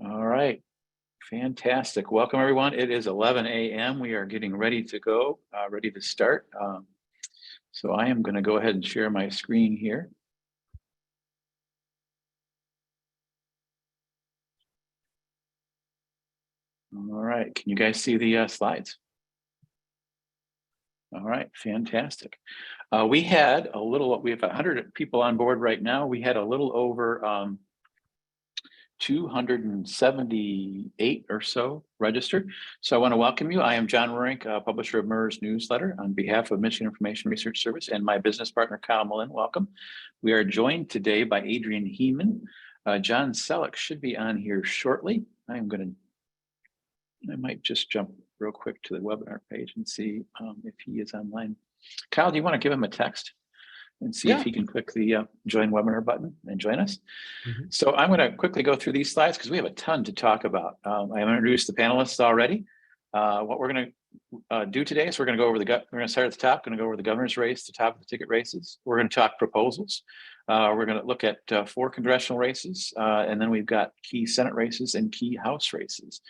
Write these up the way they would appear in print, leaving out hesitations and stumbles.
All right, fantastic. Welcome, everyone. It is 11 a.m. We are getting ready to go, ready to start. So I am going to go ahead and share my screen here. All right, can you guys see the slides? All right, fantastic. We have 100 people on board right now. We had a little over 278 or so registered. So I want to welcome you. I am John Reurink, publisher of MIRS newsletter on behalf of Michigan Information Research Service, and my business partner, Kyle Melinn. Welcome. We are joined today by Adrian Hemond. John Sellek should be on here shortly. I might just jump real quick to the webinar page and see if he is online. Kyle, do you want to give him a text and see if he can click the join webinar button and join us? So I'm going to quickly go through these slides because we have a ton to talk about. I introduced the panelists already. What we're going to do today is we're going to go over we're going to start at the top, going to go over the governor's race, the top of the ticket races. We're going to talk proposals. We're going to look at 4 congressional races, and then we've got key Senate races and key House races.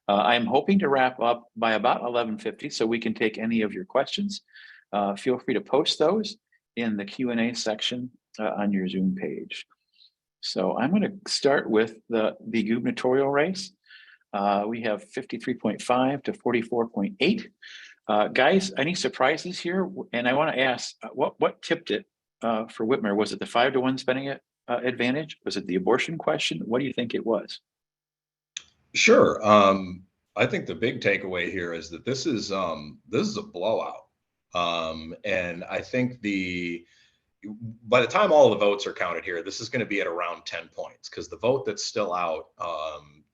I'm hoping to wrap up by about 11:50 so we can take any of your questions. Feel free to post those in the Q&A section on your Zoom page. So I'm going to start with the gubernatorial race. We have 53.5 to 44.8. Guys, any surprises here? And I want to ask, what tipped it for Whitmer? Was it the 5-to-1 spending advantage? Was it the abortion question? What do you think it was? Sure. I think the big takeaway here is that this is a blowout. And I think by the time all the votes are counted here, this is going to be at around 10 points, because the vote that's still out,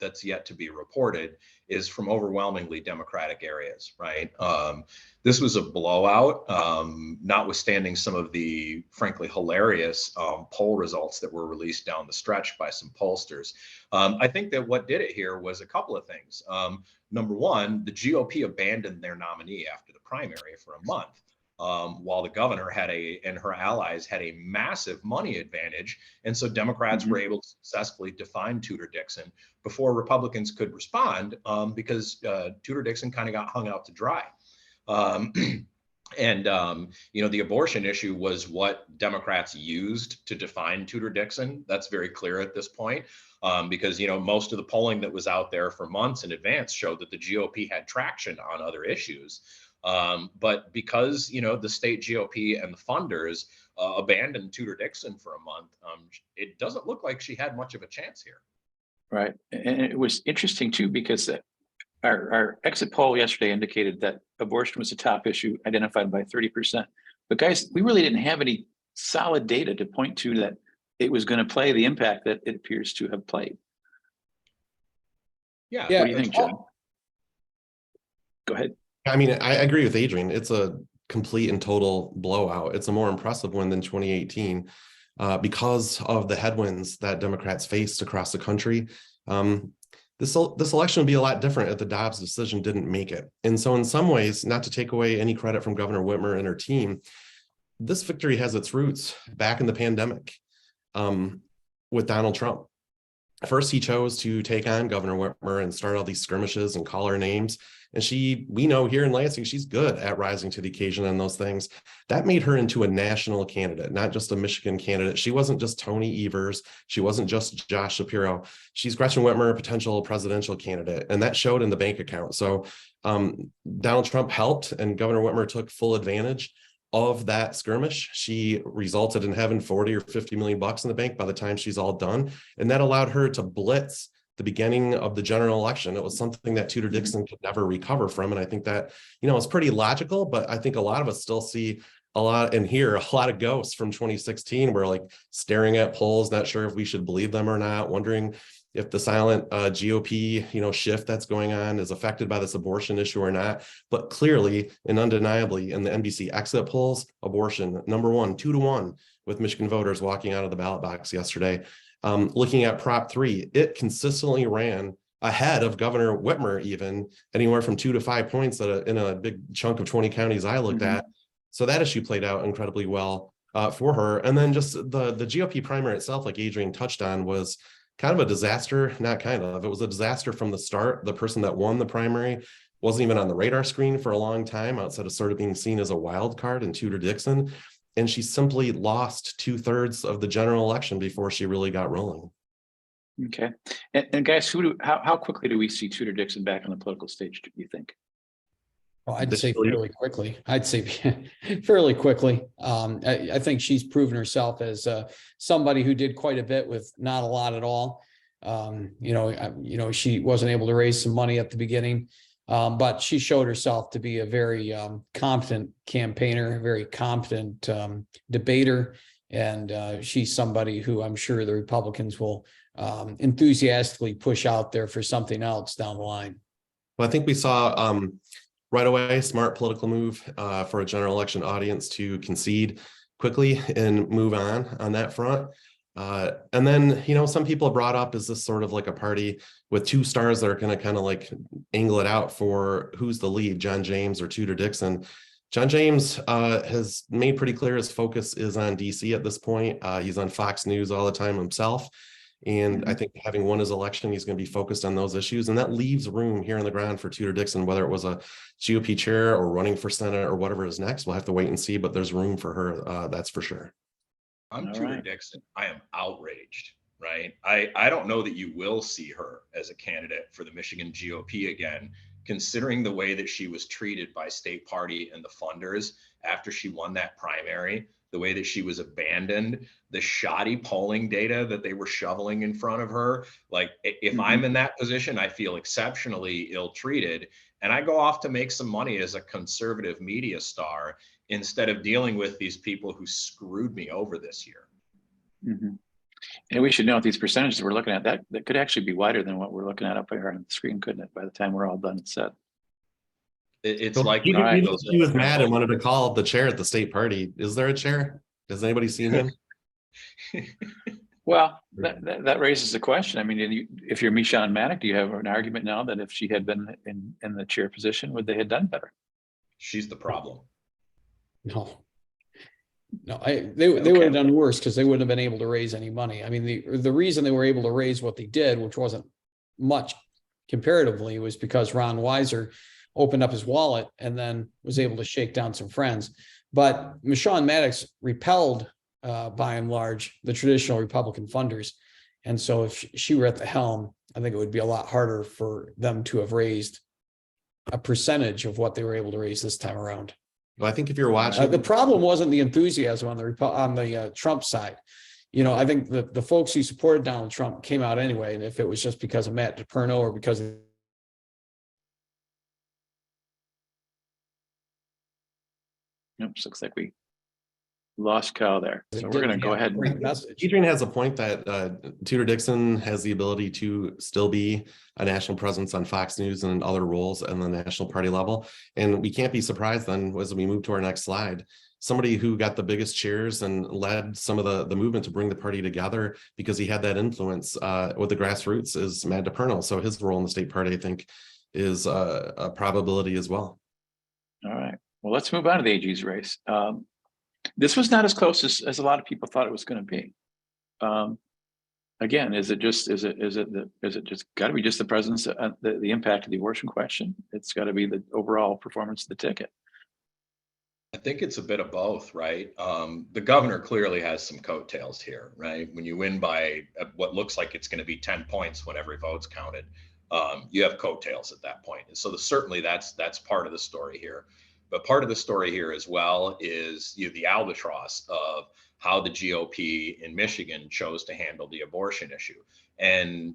that's yet to be reported, is from overwhelmingly Democratic areas, right? This was a blowout, notwithstanding some of the frankly hilarious poll results that were released down the stretch by some pollsters. I think that what did it here was a couple of things. Number one, the GOP abandoned their nominee after the primary for a month. While the governor and her allies had a massive money advantage. And so Democrats were able to successfully define Tudor Dixon before Republicans could respond, because Tudor Dixon kind of got hung out to dry. The abortion issue was what Democrats used to define Tudor Dixon. That's very clear at this point, because, most of the polling that was out there for months in advance showed that the GOP had traction on other issues. But because, the state GOP and the funders abandoned Tudor Dixon for a month, it doesn't look like she had much of a chance here. Right. And it was interesting, too, because our exit poll yesterday indicated that abortion was a top issue identified by 30%. But guys, we really didn't have any solid data to point to that it was going to play the impact that it appears to have played. Yeah. What do you think, John? Go ahead. I mean, I agree with Adrian. It's a complete and total blowout. It's a more impressive one than 2018 because of the headwinds that Democrats faced across the country. This election would be a lot different if the Dobbs decision didn't make it. And so in some ways, not to take away any credit from Governor Whitmer and her team, this victory has its roots back in the pandemic with Donald Trump. First, he chose to take on Governor Whitmer and start all these skirmishes and call her names. And we know here in Lansing, she's good at rising to the occasion on those things. That made her into a national candidate, not just a Michigan candidate. She wasn't just Tony Evers. She wasn't just Josh Shapiro. She's Gretchen Whitmer, a potential presidential candidate. And that showed in the bank account. So Donald Trump helped, and Governor Whitmer took full advantage of that skirmish. She resulted in having 40 or 50 million bucks in the bank by the time she's all done. And that allowed her to blitz the beginning of the general election. It was something that Tudor Dixon could never recover from. And I think that, it's pretty logical, but I think a lot of us still see a lot and hear a lot of ghosts from 2016. We're like staring at polls, not sure if we should believe them or not, wondering if the silent GOP, shift that's going on is affected by this abortion issue or not. But clearly and undeniably in the NBC exit polls, abortion, number 1, 2-to-1 with Michigan voters walking out of the ballot box yesterday. Looking at Prop 3, it consistently ran ahead of Governor Whitmer, even anywhere from 2 to 5 points in a big chunk of 20 counties I looked at. So that issue played out incredibly well for her. And then just the GOP primary itself, like Adrian touched on, was kind of a disaster, not kind of, it was a disaster from the start. The person that won the primary wasn't even on the radar screen for a long time outside of sort of being seen as a wild card in Tudor Dixon. And she simply lost 2/3 of the general election before she really got rolling. Okay. And guys, how quickly do we see Tudor Dixon back on the political stage, do you think? Well, I'd say fairly quickly. I'd say fairly quickly. I think she's proven herself as somebody who did quite a bit with not a lot at all. She wasn't able to raise some money at the beginning, but she showed herself to be a very competent campaigner, a very competent debater, and she's somebody who I'm sure the Republicans will enthusiastically push out there for something else down the line. Well, I think we saw right away, smart political move for a general election audience to concede quickly and move on that front. And then, some people have brought up, is this sort of like a party with two stars that are going to kind of like angle it out for who's the lead, John James or Tudor Dixon? John James has made pretty clear his focus is on DC at this point. He's on Fox News all the time himself. And I think having won his election, he's going to be focused on those issues. And that leaves room here on the ground for Tudor Dixon, whether it was a GOP chair or running for Senate or whatever is next. We'll have to wait and see, but there's room for her. That's for sure. I'm Tudor Dixon. I am outraged, right? I don't know that you will see her as a candidate for the Michigan GOP again, considering the way that she was treated by state party and the funders after she won that primary. The way that she was abandoned, the shoddy polling data that they were shoveling in front of her. Like, if I'm in that position, I feel exceptionally ill-treated, and I go off to make some money as a conservative media star instead of dealing with these people who screwed me over this year. And we should note these percentages we're looking at, that could actually be wider than what we're looking at up here on the screen, couldn't it, by the time we're all done and set? It's so like he was mad and wanted to call the chair at the state party. Is there a chair? Has anybody seen him? Well, that raises the question. I mean, if you're Meshawn Maddock, do you have an argument now that if she had been in the chair position, would they have done better? She's the problem. No, they would have done worse because they wouldn't have been able to raise any money. I mean, the reason they were able to raise what they did, which wasn't much comparatively, was because Ron Weiser opened up his wallet and then was able to shake down some friends. But Meshawn Maddox repelled, by and large, the traditional Republican funders. And so if she were at the helm, I think it would be a lot harder for them to have raised a percentage of what they were able to raise this time around. Well, I think if you're watching, the problem wasn't the enthusiasm on the Trump side. I think the folks who supported Donald Trump came out anyway. And if it was just because of Matt DePerno or because of Oops, looks like we lost Kyle there. So we're going to go ahead. Adrian has a point that Tudor Dixon has the ability to still be a national presence on Fox News and other roles on the national party level. And we can't be surprised then as we move to our next slide. Somebody who got the biggest cheers and led some of the movement to bring the party together because he had that influence with the grassroots is Matt DePerno. So his role in the state party, I think, is a probability as well. All right. Well, let's move on to the AG's race. This was not as close as a lot of people thought it was going to be. Again, is it just got to be just the presence, the impact of the abortion question? It's got to be the overall performance of the ticket. I think it's a bit of both, right? The governor clearly has some coattails here, right? When you win by what looks like it's going to be 10 points when every vote's counted, you have coattails at that point. And so certainly that's part of the story here. But part of the story here as well is the albatross of how the GOP in Michigan chose to handle the abortion issue. And,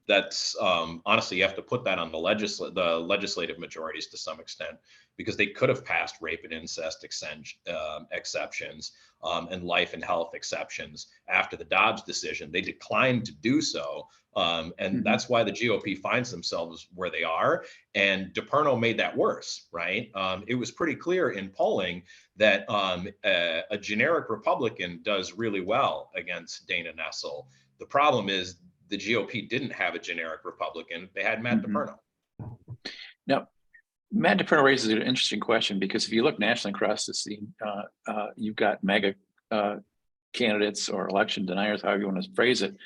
that's honestly, you have to put that on the legislative majorities to some extent, because they could have passed rape and incest exceptions and life and health exceptions after the Dobbs decision. They declined to do so. And that's why the GOP finds themselves where they are. And DePerno made that worse, right? It was pretty clear in polling that a generic Republican does really well against Dana Nessel. The problem is the GOP didn't have a generic Republican. They had Matt DePerno. Now, Matt DePerno raises an interesting question, because if you look nationally across the scene, you've got mega candidates or election deniers, however you want to phrase it,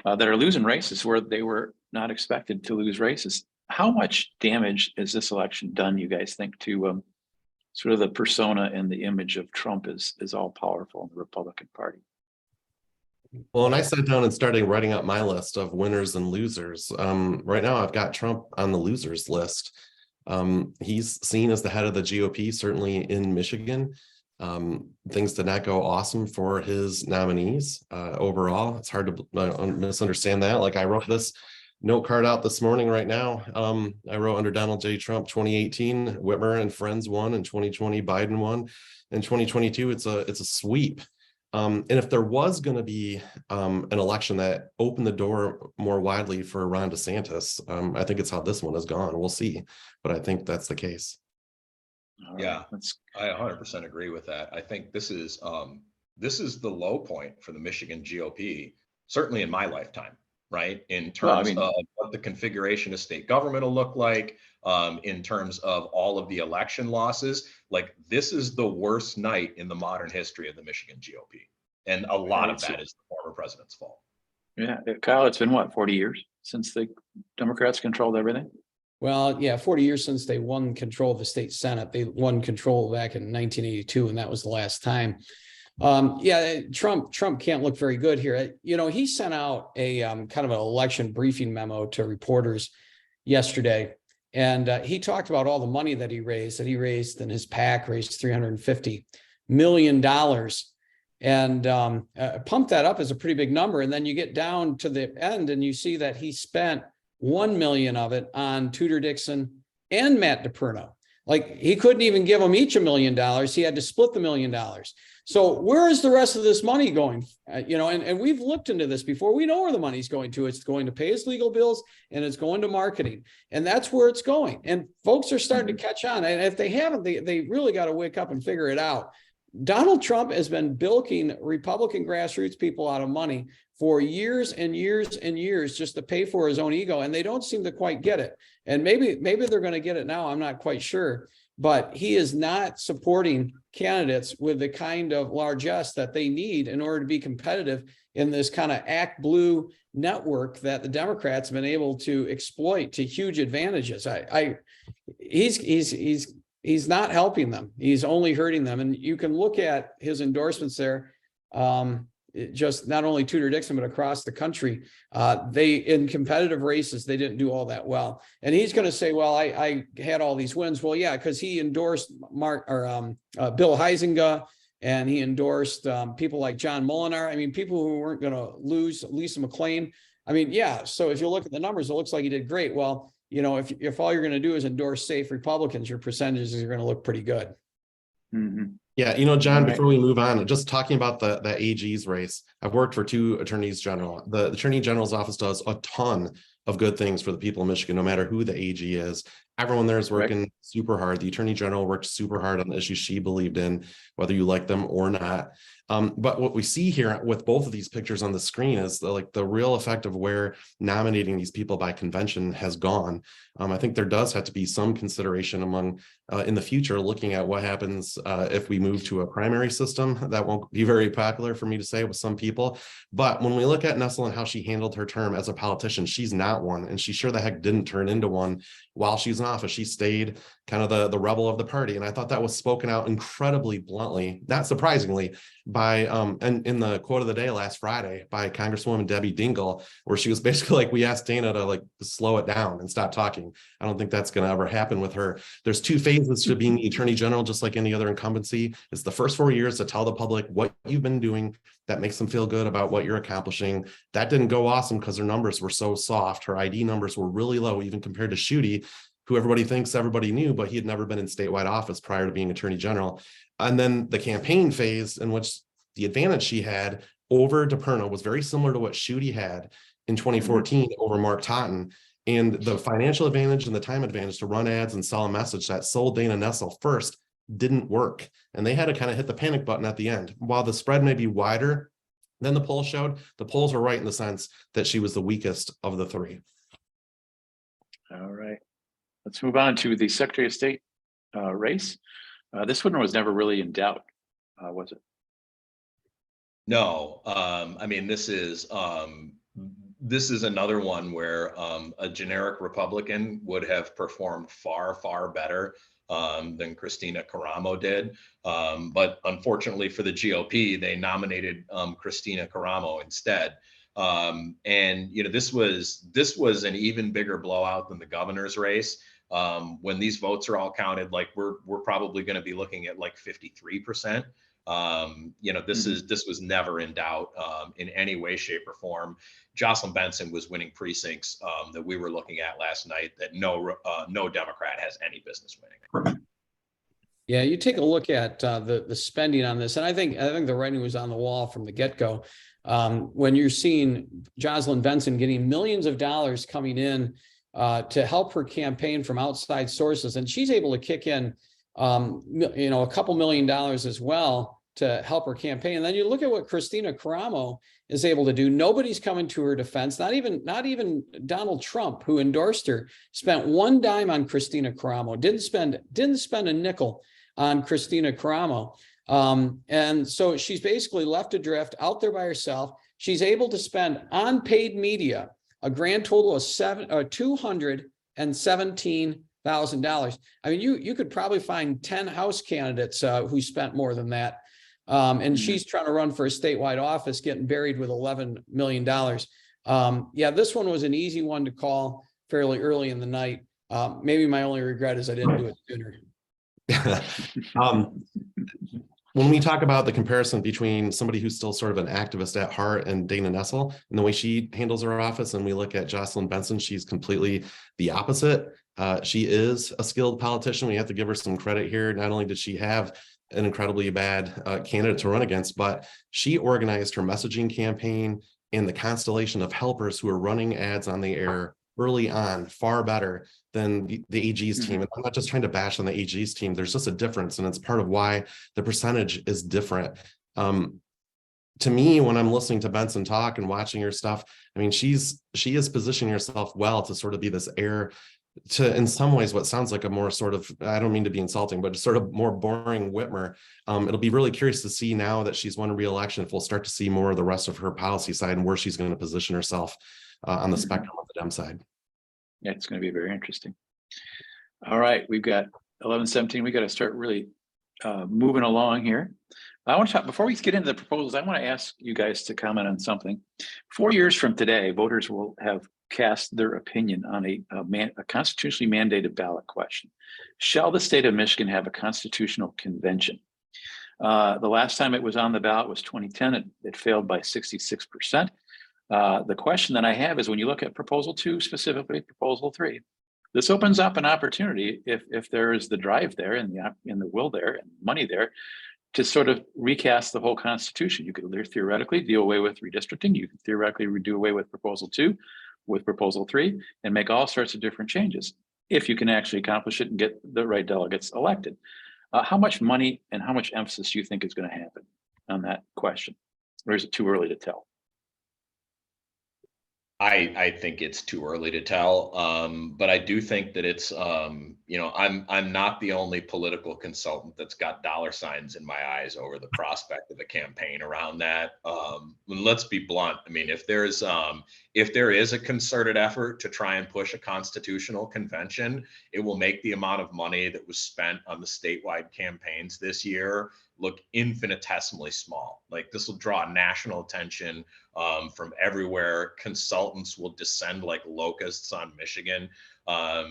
that are losing races where they were not expected to lose races. How much damage has this election done, you guys think, to sort of the persona and the image of Trump as all powerful in the Republican Party? Well, when I sat down and started writing up my list of winners and losers, right now I've got Trump on the losers list. He's seen as the head of the GOP, certainly in Michigan. Things did not go awesome for his nominees overall. It's hard to misunderstand that. Like, I wrote this note card out this morning right now. I wrote under Donald J. Trump 2018, Whitmer and friends won, and 2020 Biden won. In 2022, it's a sweep. And if there was going to be an election that opened the door more widely for Ron DeSantis, I think it's how this one has gone. We'll see, but I think that's the case. Yeah, I 100% agree with that. I think this is the low point for the Michigan GOP, certainly in my lifetime, right? In terms of what the configuration of state government will look like, in terms of all of the election losses. Like, this is the worst night in the modern history of the Michigan GOP. And a lot of that is the former president's fault. Yeah, Kyle, it's been what, 40 years since the Democrats controlled everything? Well, yeah, 40 years since they won control of the state Senate. They won control back in 1982, and that was the last time. Yeah, Trump can't look very good here. You know, he sent out a kind of an election briefing memo to reporters yesterday, and he talked about all the money that he raised, and his PAC raised $350 million, and pumped that up as a pretty big number. And then you get down to the end and you see that he spent $1 million of it on Tudor Dixon and Matt DePerno. Like, he couldn't even give them each $1 million. He had to split the $1 million. So where is the rest of this money going? You know, and we've looked into this before. We know where the money's going to. It's going to pay his legal bills, and it's going to marketing. And that's where it's going. And folks are starting to catch on. And if they haven't, they really got to wake up and figure it out. Donald Trump has been bilking Republican grassroots people out of money for years and years and years just to pay for his own ego, and they don't seem to quite get it. And maybe they're going to get it now. I'm not quite sure, but he is not supporting candidates with the kind of largesse that they need in order to be competitive in this kind of Act Blue network that the Democrats have been able to exploit to huge advantages. He's not helping them. He's only hurting them. And you can look at his endorsements there. Just not only Tudor Dixon, but across the country, they, in competitive races, they didn't do all that well. And he's going to say, well, I had all these wins. Well, yeah, because he endorsed Bill Huizenga, and he endorsed people like John Molinar. I mean, people who weren't going to lose. Lisa McClain. I mean, yeah. So if you look at the numbers, it looks like he did great. Well, you know, if all you're going to do is endorse safe Republicans, your percentages are going to look pretty good. Mm-hmm. Yeah, you know, John, before we move on, just talking about the AG's race, I've worked for 2 attorneys general. The Attorney General's office does a ton of good things for the people of Michigan, no matter who the AG is. Everyone there is working super hard. The Attorney General worked super hard on the issues she believed in, whether you like them or not. But what we see here with both of these pictures on the screen is the real effect of where nominating these people by convention has gone. I think there does have to be some consideration among in the future, looking at what happens if we move to a primary system. That won't be very popular for me to say with some people. But when we look at Nessel and how she handled her term as a politician, she's not one, and she sure the heck didn't turn into one while she's in office. She stayed kind of the rebel of the party. And I thought that was spoken out incredibly bluntly, not surprisingly, by and in the quote of the day last Friday by Congresswoman Debbie Dingell, where she was basically like, we asked Dana to slow it down and stop talking. I don't think that's going to ever happen with her. There's 2 phases to being the Attorney General, just like any other incumbency. It's the first 4 years to tell the public what you've been doing that makes them feel good about what you're accomplishing. That didn't go awesome because her numbers were so soft. Her ID numbers were really low, even compared to Schuette, who everybody thinks everybody knew, but he had never been in statewide office prior to being Attorney General. And then the campaign phase, in which the advantage she had over DePerno was very similar to what Schuette had in 2014 over Mark Totten. And the financial advantage and the time advantage to run ads and sell a message that sold Dana Nessel first didn't work. And they had to kind of hit the panic button at the end. While the spread may be wider than the poll showed, the polls were right in the sense that she was the weakest of the 3. All right. Let's move on to the Secretary of State race. This one was never really in doubt, was it? No, I mean, this is this is another one where a generic Republican would have performed far, far better than Christina Caramo did. But unfortunately for the GOP, they nominated Christina Caramo instead. And this was an even bigger blowout than the governor's race. When these votes are all counted, like we're probably going to be looking at like 53%. This was never in doubt in any way, shape, or form. Jocelyn Benson was winning precincts that we were looking at last night that no Democrat has any business winning. Yeah, you take a look at the spending on this, and I think the writing was on the wall from the get-go. When you're seeing Jocelyn Benson getting millions of dollars coming in to help her campaign from outside sources, and she's able to kick in, a couple $1 million as well to help her campaign. And then you look at what Christina Caramo is able to do. Nobody's coming to her defense. Not even Donald Trump, who endorsed her, spent one dime on Christina Caramo. Didn't spend a nickel on Christina Caramo. And so she's basically left adrift out there by herself. She's able to spend on paid media a grand total of $217,000. I mean, you could probably find 10 House candidates who spent more than that. And she's trying to run for a statewide office, getting buried with $11 million. Yeah, this one was an easy one to call fairly early in the night. Maybe my only regret is I didn't do it sooner. When we talk about the comparison between somebody who's still sort of an activist at heart and Dana Nessel and the way she handles her office, and we look at Jocelyn Benson, she's completely the opposite. She is a skilled politician. We have to give her some credit here. Not only did she have an incredibly bad candidate to run against, but she organized her messaging campaign and the constellation of helpers who are running ads on the air early on far better than the AG's team. And I'm not just trying to bash on the AG's team. There's just a difference, and it's part of why the percentage is different. To me, when I'm listening to Benson talk and watching her stuff, I mean, she is positioning herself well to sort of be this heir to, in some ways, what sounds like a more sort of, I don't mean to be insulting, but sort of more boring Whitmer. It'll be really curious to see now that she's won re-election if we'll start to see more of the rest of her policy side and where she's going to position herself on the spectrum of the Dem side. Yeah, it's going to be very interesting. All right, we've got 11:17. We got to start really moving along here. I want to talk, before we get into the proposals, I want to ask you guys to comment on something. 4 years from today, voters will have cast their opinion on a constitutionally mandated ballot question. Shall the state of Michigan have a constitutional convention? The last time it was on the ballot was 2010. It failed by 66%. The question that I have is, when you look at proposal 2, specifically proposal 3, this opens up an opportunity, if there is the drive there and the will there and money there, to sort of recast the whole Constitution. You could theoretically do away with redistricting. You could theoretically do away with proposal 2, with proposal 3, and make all sorts of different changes if you can actually accomplish it and get the right delegates elected. How much money and how much emphasis do you think is going to happen on that question? Or is it too early to tell? I think it's too early to tell, but I do think that it's, I'm not the only political consultant that's got dollar signs in my eyes over the prospect of a campaign around that. Let's be blunt. I mean, if there is a concerted effort to try and push a constitutional convention, it will make the amount of money that was spent on the statewide campaigns this year look infinitesimally small. Like, this will draw national attention from everywhere. Consultants will descend like locusts on Michigan. So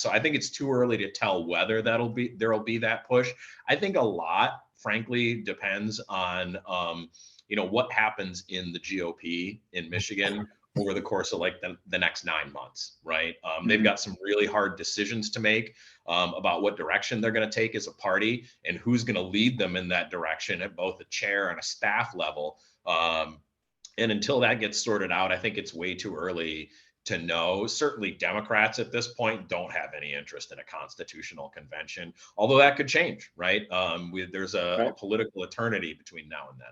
I think it's too early to tell whether there'll be that push. I think a lot, frankly, depends on what happens in the GOP in Michigan over the course of like the next 9 months, right? They've got some really hard decisions to make about what direction they're going to take as a party and who's going to lead them in that direction at both a chair and a staff level. And until that gets sorted out, I think it's way too early to know. Certainly Democrats at this point don't have any interest in a constitutional convention, although that could change, right? There's a political eternity between now and then.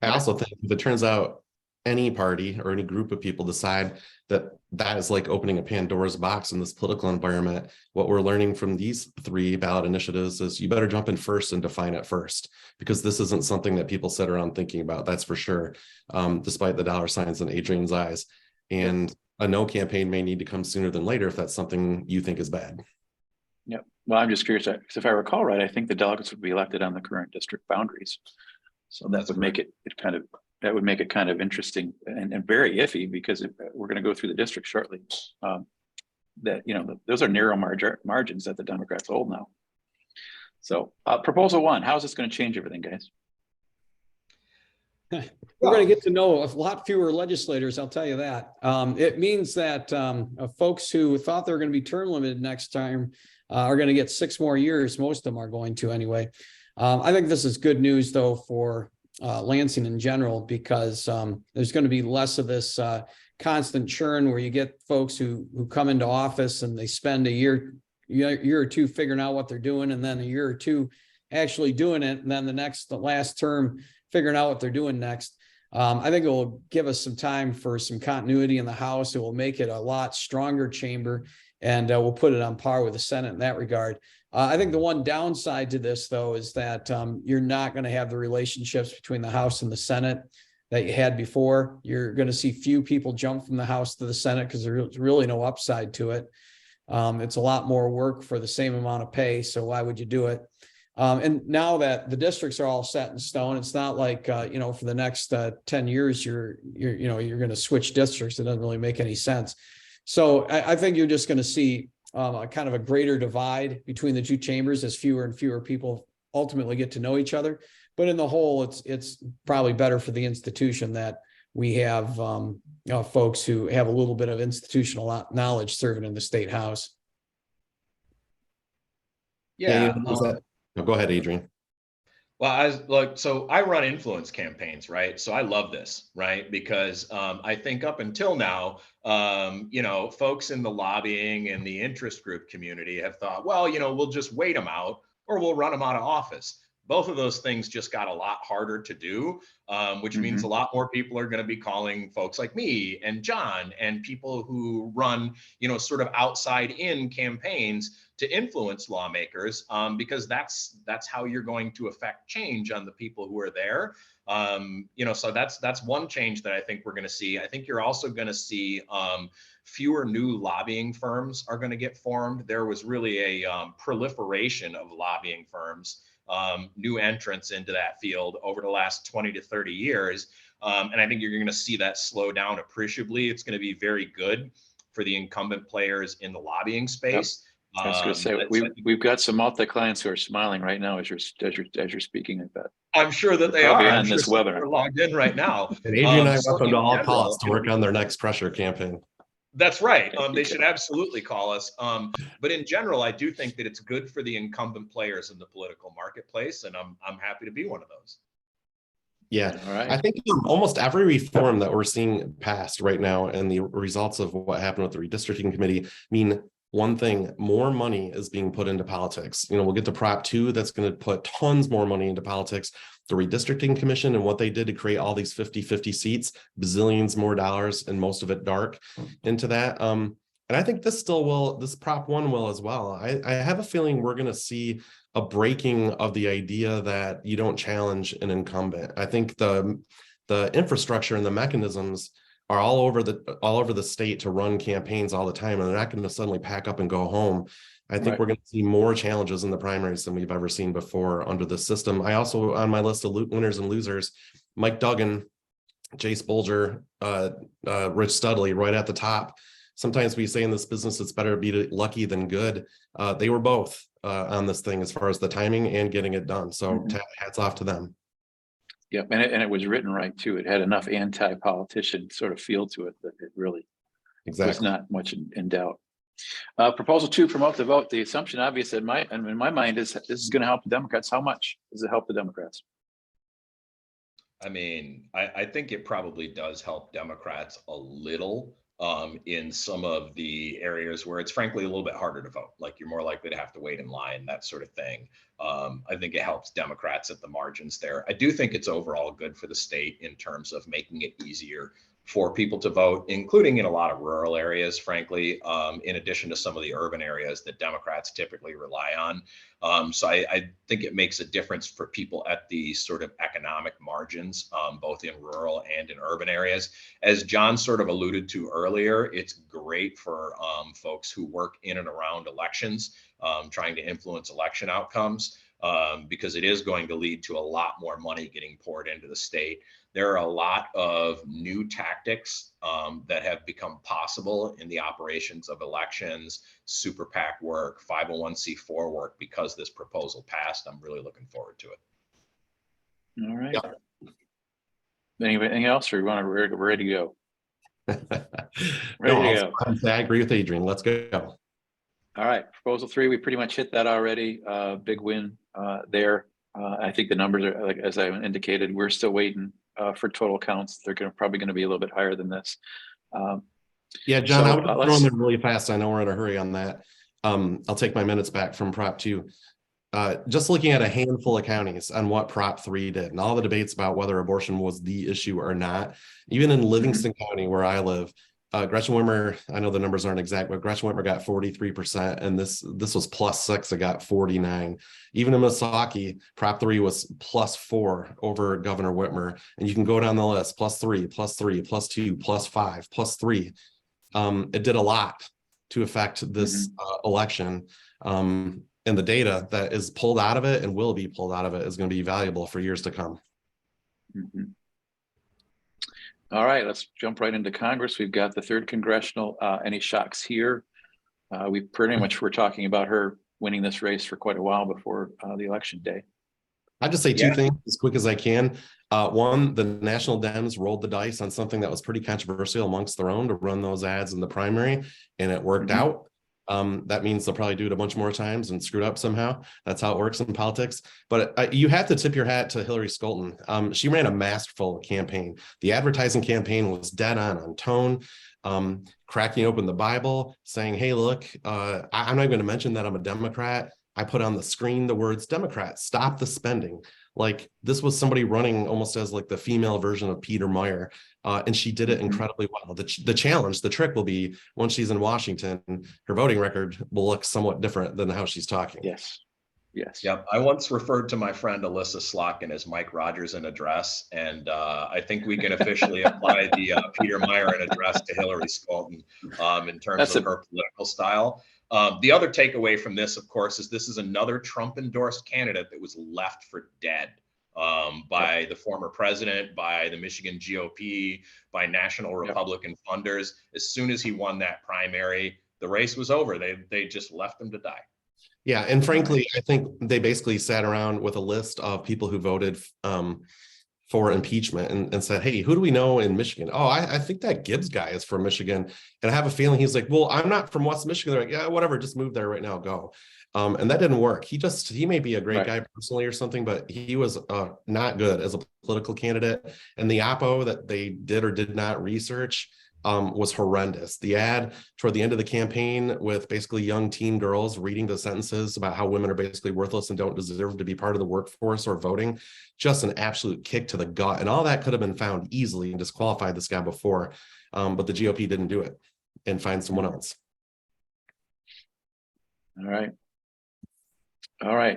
I also think if it turns out any party or any group of people decide that that is like opening a Pandora's box in this political environment, what we're learning from these 3 ballot initiatives is you better jump in first and define it first, because this isn't something that people sit around thinking about, that's for sure, despite the dollar signs in Adrian's eyes. And a no campaign may need to come sooner than later if that's something you think is bad. Yep. Well, I'm just curious, because if I recall right, I think the delegates would be elected on the current district boundaries. So that would make it kind of interesting and very iffy, because if we're going to go through the district shortly, that, you know, those are narrow margins that the Democrats hold now. So proposal 1, how is this going to change everything, guys? We're going to get to know a lot fewer legislators, I'll tell you that. It means that folks who thought they were going to be term limited next time are going to get 6 more years. Most of them are going to anyway. I think this is good news, though, for Lansing in general, because there's going to be less of this constant churn where you get folks who come into office and they spend a year or 2 figuring out what they're doing, and then a year or 2 actually doing it, and then the last term figuring out what they're doing next. I think it will give us some time for some continuity in the House. It will make it a lot stronger chamber, and we'll put it on par with the Senate in that regard. I think the one downside to this, though, is that you're not going to have the relationships between the House and the Senate that you had before. You're going to see few people jump from the House to the Senate because there's really no upside to it. It's a lot more work for the same amount of pay, so why would you do it? And now that the districts are all set in stone, it's not like you know, for the next 10 years you're going to switch districts. It doesn't really make any sense. So I think you're just going to see a kind of a greater divide between the 2 chambers as fewer and fewer people ultimately get to know each other. But in the whole, it's probably better for the institution that we have folks who have a little bit of institutional knowledge serving in the state House. Yeah. Go ahead, Adrian. Well, so I run influence campaigns, right? So I love this, right? Because I think up until now, you know, folks in the lobbying and the interest group community have thought, well, you know, we'll just wait them out or we'll run them out of office. Both of those things just got a lot harder to do, which means a lot more people are going to be calling folks like me and John and people who run, you know, sort of outside in campaigns to influence lawmakers, because that's how you're going to affect change on the people who are there. You know, so that's one change that I think we're going to see. I think you're also going to see fewer new lobbying firms are going to get formed. There was really a proliferation of lobbying firms, new entrants into that field over the last 20 to 30 years. And I think you're going to see that slow down appreciably. It's going to be very good for the incumbent players in the lobbying space. Yep. I was going to say, we've got some multi-clients who are smiling right now as you're speaking. I bet. I'm sure that they are on this webinar. They're logged in right now. And Adrian and I want them to all call us to work on their next pressure campaign. That's right. They should absolutely call us. But in general, I do think that it's good for the incumbent players in the political marketplace, and I'm happy to be one of those. Yeah, all right. I think almost every reform that we're seeing passed right now and the results of what happened with the redistricting committee mean one thing: more money is being put into politics. You know, we'll get to Prop 2 that's going to put tons more money into politics. The redistricting commission and what they did to create all these 50-50 seats, bazillions more dollars, and most of it dark into that. And I think this Prop 1 will as well. I have a feeling we're going to see a breaking of the idea that you don't challenge an incumbent. I think the infrastructure and the mechanisms are all over the state to run campaigns all the time, and they're not going to suddenly pack up and go home. I think we're going to see more challenges in the primaries than we've ever seen before under this system. I also, on my list of winners and losers, Mike Duggan, Jace Bolger, Rich Studley, right at the top. Sometimes we say in this business, it's better to be lucky than good. They were both on this thing as far as the timing and getting it done. So hats off to them. Yep, and it was written right too. It had enough anti-politician sort of feel to it that it really was not much in doubt. Proposal 2, promote the vote. The assumption obvious in my mind is this is going to help the Democrats. How much does it help the Democrats? I mean, I think it probably does help Democrats a little. in some of the areas where it's frankly a little bit harder to vote. Like you're more likely to have to wait in line, that sort of thing. I think it helps Democrats at the margins there. I do think it's overall good for the state in terms of making it easier for people to vote, including in a lot of rural areas, frankly, in addition to some of the urban areas that Democrats typically rely on. So I think it makes a difference for people at the sort of economic margins, both in rural and in urban areas. As John sort of alluded to earlier, it's great for folks who work in and around elections, trying to influence election outcomes, because it is going to lead to a lot more money getting poured into the state. There are a lot of new tactics that have become possible in the operations of elections, super PAC work, 501c4 work, because this proposal passed. I'm really looking forward to it. All right. Anything else, or we're ready to go? Ready to go. I agree with Adrian. Let's go. All right, proposal 3, we pretty much hit that already. Big win there. I think the numbers are, like as I indicated, we're still waiting for total counts. They're probably going to be a little bit higher than this. Yeah, John, I would throw in there really fast. I know we're in a hurry on that. I'll take my minutes back from Prop 2. Just looking at a handful of counties on what Prop 3 did and all the debates about whether abortion was the issue or not, even in Livingston County, where I live, Gretchen Whitmer, I know the numbers aren't exact, but Gretchen Whitmer got 43%, and this was +6, it got 49. Even in Missaukee, Prop 3 was +4 over Governor Whitmer, and you can go down the list, +3, +3, +2, +5, +3. It did a lot to affect this election. And the data that is pulled out of it and will be pulled out of it is going to be valuable for years to come. All right, let's jump right into Congress. We've got the 3rd congressional. Any shocks here? We pretty much were talking about her winning this race for quite a while before the election day. I'll just say 2 things as quick as I can. One, the National Dems rolled the dice on something that was pretty controversial amongst their own to run those ads in the primary, and it worked out. That means they'll probably do it a bunch more times and screw it up somehow. That's how it works in politics. But you have to tip your hat to Hillary Scholten. She ran a masterful campaign. The advertising campaign was dead on tone, cracking open the Bible, saying, hey, look, I'm not going to mention that I'm a Democrat. I put on the screen the words Democrats, stop the spending. Like this was somebody running almost as like the female version of Peter Meyer. And she did it incredibly well. The challenge, the trick will be once she's in Washington, her voting record will look somewhat different than how she's talking. Yes. Yep. I once referred to my friend Alyssa Slotkin as Mike Rogers in address. And I think we can officially apply the Peter Meyer in address to Hillary Scholten in terms of her political style. The other takeaway from this, of course, is this is another Trump endorsed candidate that was left for dead by the former president, by the Michigan GOP, by national Republican funders. As soon as he won that primary, the race was over. They just left him to die. Yeah. And frankly, I think they basically sat around with a list of people who voted for impeachment and said, hey, who do we know in Michigan? Oh, I think that Gibbs guy is from Michigan. And I have a feeling he's like, well, I'm not from West Michigan. They're like, yeah, whatever, just move there right now, go. And that didn't work. He may be a great guy personally or something, but he was not good as a political candidate. And the oppo that they did or did not research was horrendous. The ad toward the end of the campaign with basically young teen girls reading the sentences about how women are basically worthless and don't deserve to be part of the workforce or voting, just an absolute kick to the gut. And all that could have been found easily and disqualified this guy before. But the GOP didn't do it and find someone else. All right.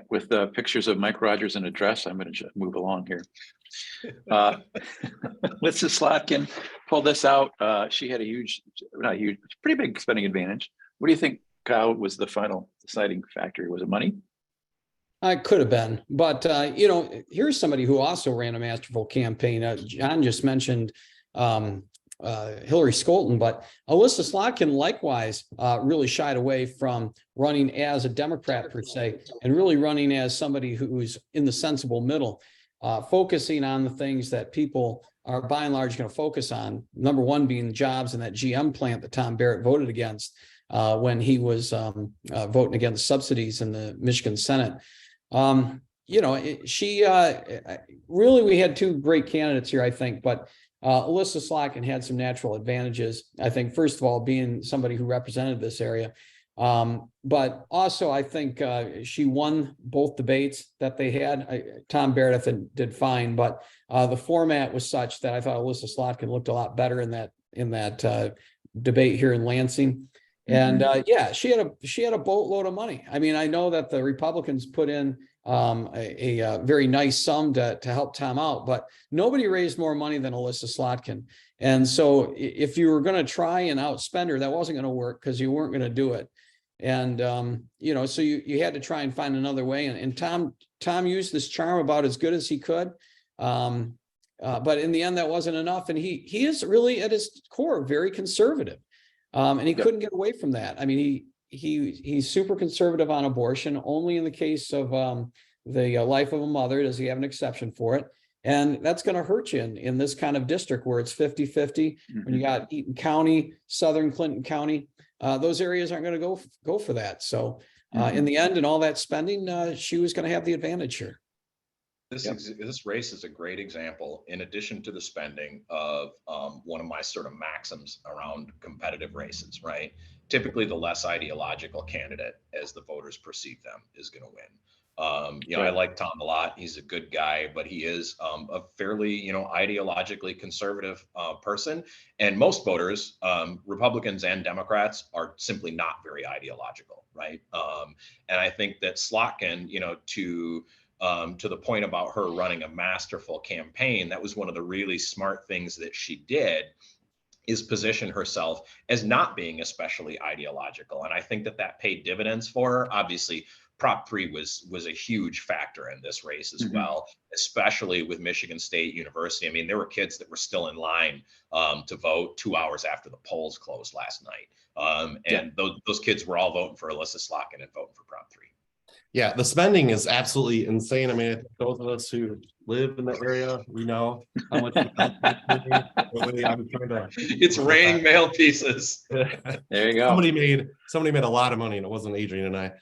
With the pictures of Mike Rogers in a dress, I'm going to move along here. Alyssa Slotkin pulled this out. She had pretty big spending advantage. What do you think, Kyle, was the final deciding factor? Was it money? It could have been, but here's somebody who also ran a masterful campaign. John just mentioned Hillary Scholten, but Alyssa Slotkin likewise really shied away from running as a Democrat per se, and really running as somebody who's in the sensible middle, focusing on the things that people are by and large going to focus on. Number one being jobs in that GM plant that Tom Barrett voted against when he was voting against subsidies in the Michigan Senate. she really, we had two great candidates here, I think, but Alyssa Slotkin had some natural advantages. I think, first of all, being somebody who represented this area. But also, I think she won both debates that they had. Tom Barrett, I think, did fine, but the format was such that I thought Alyssa Slotkin looked a lot better in that debate here in Lansing. And she had a boatload of money. I mean, I know that the Republicans put in a very nice sum to help Tom out, but nobody raised more money than Alyssa Slotkin. And so if you were going to try and outspend her, that wasn't going to work because you weren't going to do it. And, so you had to try and find another way. And Tom used this charm about as good as he could. But in the end, that wasn't enough. And he is really at his core very conservative. And he couldn't get away from that. I mean, he's super conservative on abortion. Only in the case of the life of a mother does he have an exception for it. And that's going to hurt you in this kind of district where it's 50-50. When you got Eaton County, Southern Clinton County, those areas aren't going to go for that. So in the end, and all that spending, she was going to have the advantage here. This race is a great example, in addition to the spending, of one of my sort of maxims around competitive races, right? Typically, the less ideological candidate, as the voters perceive them, is going to win. I like Tom a lot. He's a good guy, but he is a fairly, ideologically conservative person. And most voters, Republicans and Democrats, are simply not very ideological, right? And I think that Slotkin, to the point about her running a masterful campaign, that was one of the really smart things that she did, is position herself as not being especially ideological. And I think that paid dividends for her. Obviously, Prop 3 was a huge factor in this race as well, especially with Michigan State University. I mean, there were kids that were still in line to vote 2 hours after the polls closed last night. And those kids were all voting for Alyssa Slotkin and voting for Prop 3. Yeah, the spending is absolutely insane. I mean, I think those of us who live in the area, we know how much. It's raining mail pieces. There you go. Somebody made a lot of money, and it wasn't Adrian and I.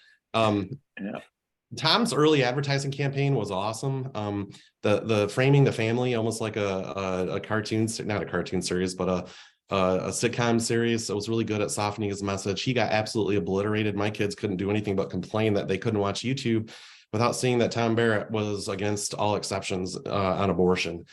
Tom's early advertising campaign was awesome. The framing the family almost like a cartoon, not a cartoon series, but a sitcom series. It was really good at softening his message. He got absolutely obliterated. My kids couldn't do anything but complain that they couldn't watch YouTube without seeing that Tom Barrett was against all exceptions on abortion.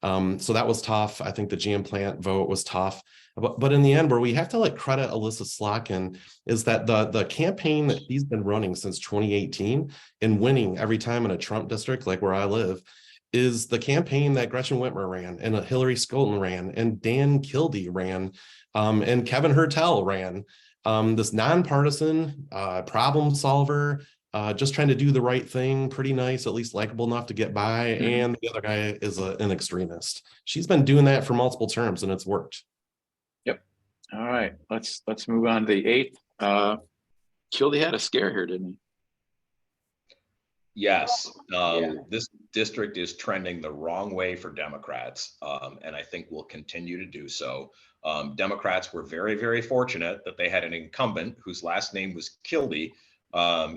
So that was tough. I think the GM plant vote was tough. But in the end, where we have to credit Alyssa Slotkin is that the campaign that he's been running since 2018 and winning every time in a Trump district, like where I live, is the campaign that Gretchen Whitmer ran, and Hillary Skolten ran, and Dan Kildee ran, and Kevin Hertel ran. This nonpartisan problem solver, just trying to do the right thing, pretty nice, at least likable enough to get by. And the other guy is an extremist. She's been doing that for multiple terms, and it's worked. Yep. All right, let's move on to the 8th. Kildee had a scare here, didn't he? Yes, this district is trending the wrong way for Democrats, and I think will continue to do so. Democrats were very, very fortunate that they had an incumbent whose last name was Kildee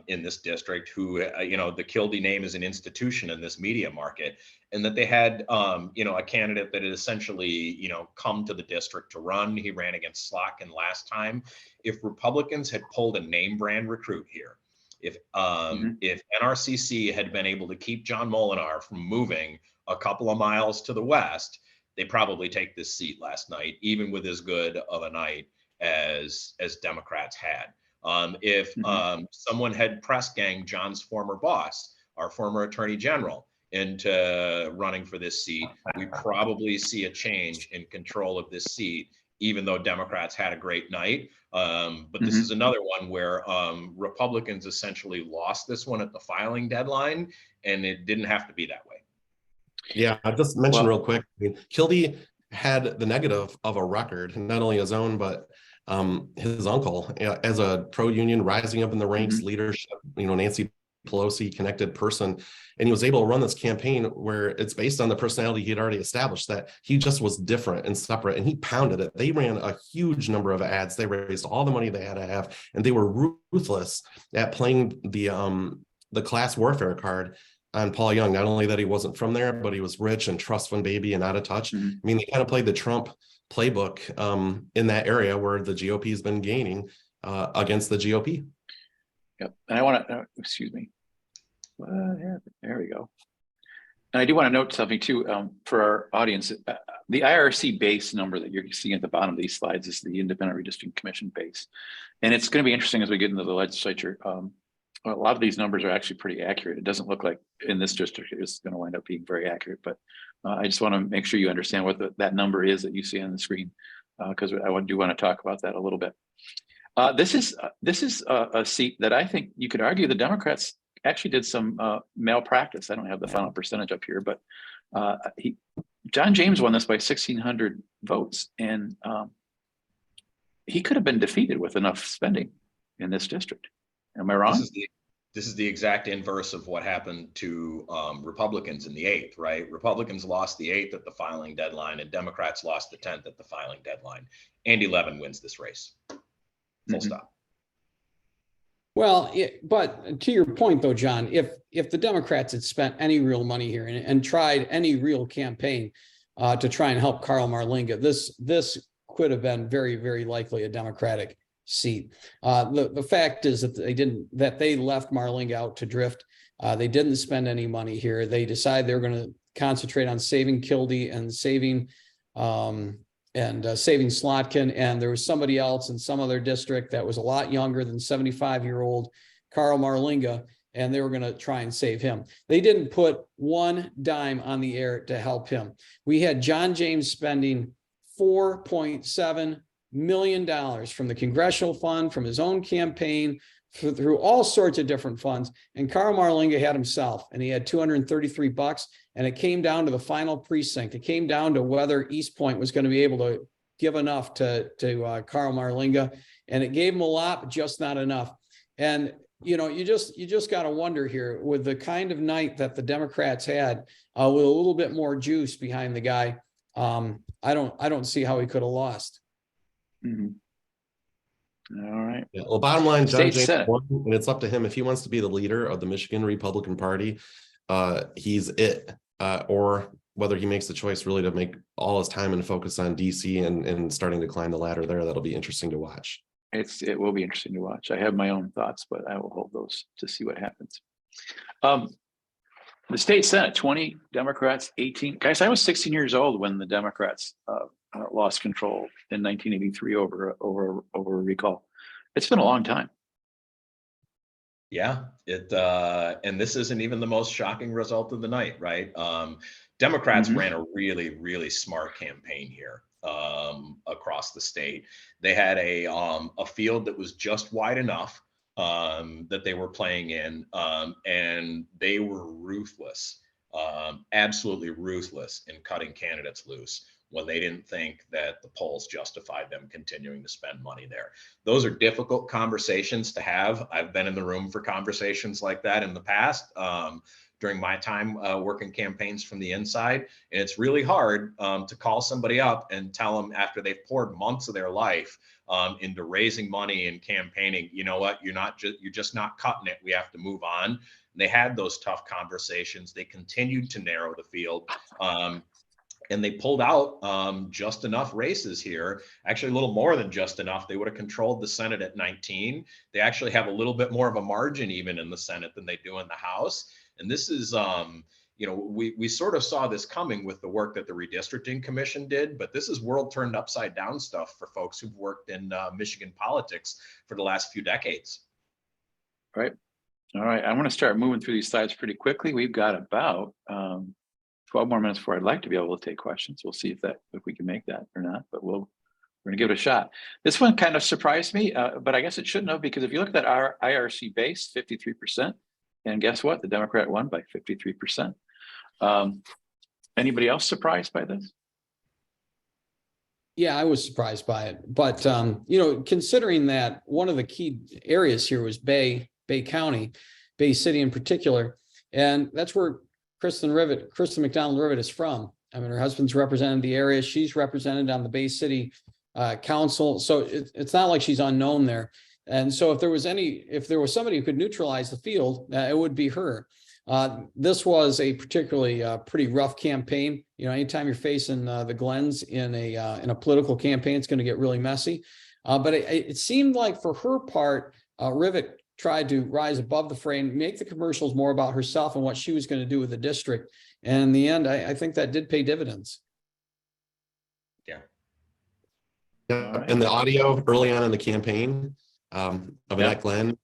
in this district, who, the Kildee name is an institution in this media market, and that they had, a candidate that had essentially, come to the district to run. He ran against Slotkin last time. If Republicans had pulled a name brand recruit here, if NRCC had been able to keep John Molinar from moving a couple of miles to the west, they probably take this seat last night, even with as good of a night as Democrats had. If someone had press gang John's former boss, our former attorney general, into running for this seat, we probably see a change in control of this seat, even though Democrats had a great night. But this is another one where Republicans essentially lost this one at the filing deadline, and it didn't have to be that way. Yeah, I'll just mention real quick. I mean, Kildee had the negative of a record, not only his own, but his uncle, as a pro-union, rising up in the ranks, leadership, Nancy Pelosi connected person. And he was able to run this campaign where it's based on the personality he had already established, that he just was different and separate, and he pounded it. They ran a huge number of ads. They raised all the money they had to have, and they were ruthless at playing the class warfare card on Paul Young, not only that he wasn't from there, but he was rich and trust fund baby and out of touch. I mean, they kind of played the Trump playbook in that area where the GOP has been gaining against the GOP. Yep. And I want to, excuse me. There we go. And I do want to note something too for our audience. The IRC base number that you're seeing at the bottom of these slides is the Independent Redistricting Commission base. And it's going to be interesting as we get into the legislature. A lot of these numbers are actually pretty accurate. It doesn't look like in this district it's going to wind up being very accurate, but I just want to make sure you understand what that number is that you see on the screen, because I do want to talk about that a little bit. This is a seat that I think you could argue the Democrats actually did some malpractice. I don't have the final percentage up here, but John James won this by 1,600 votes, and he could have been defeated with enough spending in this district. Am I wrong? This is the exact inverse of what happened to Republicans in the 8th, right? Republicans lost the 8th at the filing deadline, and Democrats lost the 10th at the filing deadline. Andy Levin wins this race. Full stop. Well, but to your point, though, John, if the Democrats had spent any real money here and tried any real campaign to try and help Carl Marlinga, this could have been very, very likely a Democratic seat. The fact is that they left Marlinga out to drift. They didn't spend any money here. They decided they were going to concentrate on saving Kildee and saving Slotkin, and there was somebody else in some other district that was a lot younger than 75-year-old Carl Marlinga, and they were going to try and save him. They didn't put one dime on the air to help him. We had John James spending $4.7 million from the congressional fund, from his own campaign, through all sorts of different funds. And Carl Marlinga had himself, and he had $233, and it came down to the final precinct. It came down to whether East Point was going to be able to give enough to Carl Marlinga, and it gave him a lot, but just not enough. And you just got to wonder here, with the kind of night that the Democrats had, with a little bit more juice behind the guy, I don't see how he could have lost. All right. Yeah, well, bottom line, John James won, and it's up to him if he wants to be the leader of the Michigan Republican Party. He's it, or whether he makes the choice really to make all his time and focus on DC and starting to climb the ladder there. That'll be interesting to watch. It will be interesting to watch. I have my own thoughts, but I will hold those to see what happens. The state Senate, 20 Democrats, 18 guys. I was 16 years old when the Democrats lost control in 1983 over a recall. It's been a long time. Yeah, and this isn't even the most shocking result of the night, right? Democrats ran a really, really smart campaign here across the state. They had a field that was just wide enough that they were playing in, and they were ruthless, absolutely ruthless in cutting candidates loose when they didn't think that the polls justified them continuing to spend money there. Those are difficult conversations to have. I've been in the room for conversations like that in the past during my time working campaigns from the inside. And it's really hard to call somebody up and tell them, after they've poured months of their life into raising money and campaigning, you know what, you're just not cutting it. We have to move on. And they had those tough conversations. They continued to narrow the field. And they pulled out just enough races here, actually a little more than just enough. They would have controlled the Senate at 19. They actually have a little bit more of a margin even in the Senate than they do in the House. And this is, we sort of saw this coming with the work that the Redistricting Commission did, but this is world turned upside down stuff for folks who've worked in Michigan politics for the last few decades. Right. All right. I want to start moving through these slides pretty quickly. We've got about 12 more minutes before I'd like to be able to take questions. We'll see if we can make that or not, but we're going to give it a shot. This one kind of surprised me, but I guess it shouldn't have, because if you look at our IRC base, 53%, and guess what? The Democrat won by 53%. Anybody else surprised by this? Yeah, I was surprised by it, but considering that one of the key areas here was Bay County, Bay City in particular, and that's where Kristen McDonald Rivet is from. I mean, her husband's represented the area. She's represented on the Bay City Council. So it's not like she's unknown there. And so if there was somebody who could neutralize the field, it would be her. This was a particularly pretty rough campaign. You know, anytime you're facing the Glens in a political campaign, it's going to get really messy. But it seemed like for her part, Reurink tried to rise above the fray and make the commercials more about herself and what she was going to do with the district. And in the end, I think that did pay dividends. Yeah. Yeah, All right. and the audio early on in the campaign of Yeah. Annette Glenn,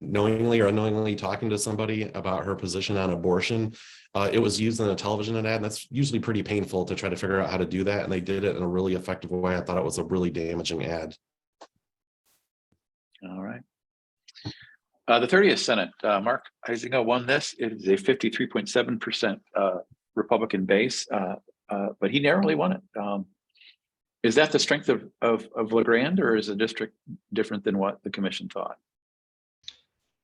knowingly or unknowingly talking to somebody about her position on abortion, it was used in a television ad, and that's usually pretty painful to try to figure out how to do that, and they did it in a really effective way. I thought it was a really damaging ad. All right. The 30th Senate, Mark Huizenga won this. It is a 53.7% Republican base, but he narrowly won it. Is that the strength of LeGrand, or is the district different than what the commission thought?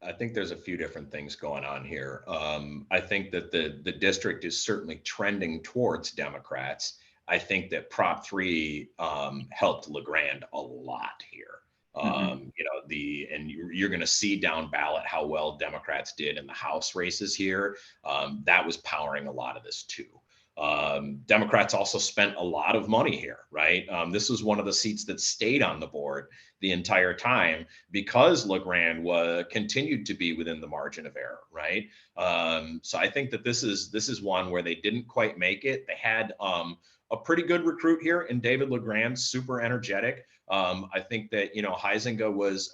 I think there's a few different things going on here. I think that the district is certainly trending towards Democrats. I think that Prop 3 helped LeGrand a lot here. You're going to see down ballot how well Democrats did in the House races here. That was powering a lot of this too. Democrats also spent a lot of money here, right? This was one of the seats that stayed on the board the entire time because LeGrand continued to be within the margin of error, right? So I think that this is one where they didn't quite make it. They had a pretty good recruit here in David LeGrand, super energetic. I think that, Huizenga was,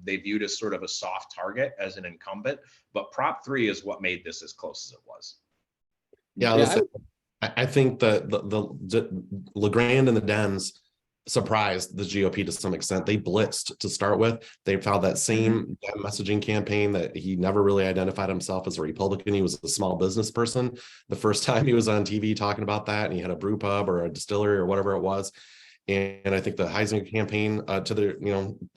they viewed as sort of a soft target as an incumbent, but Prop 3 is what made this as close as it was. Yeah, I think that the LeGrand and the Dems surprised the GOP to some extent. They blitzed to start with. They found that same Dem messaging campaign that he never really identified himself as a Republican. He was a small business person. The first time he was on TV talking about that, and he had a brew pub or a distillery or whatever it was. And I think the Huizenga campaign, to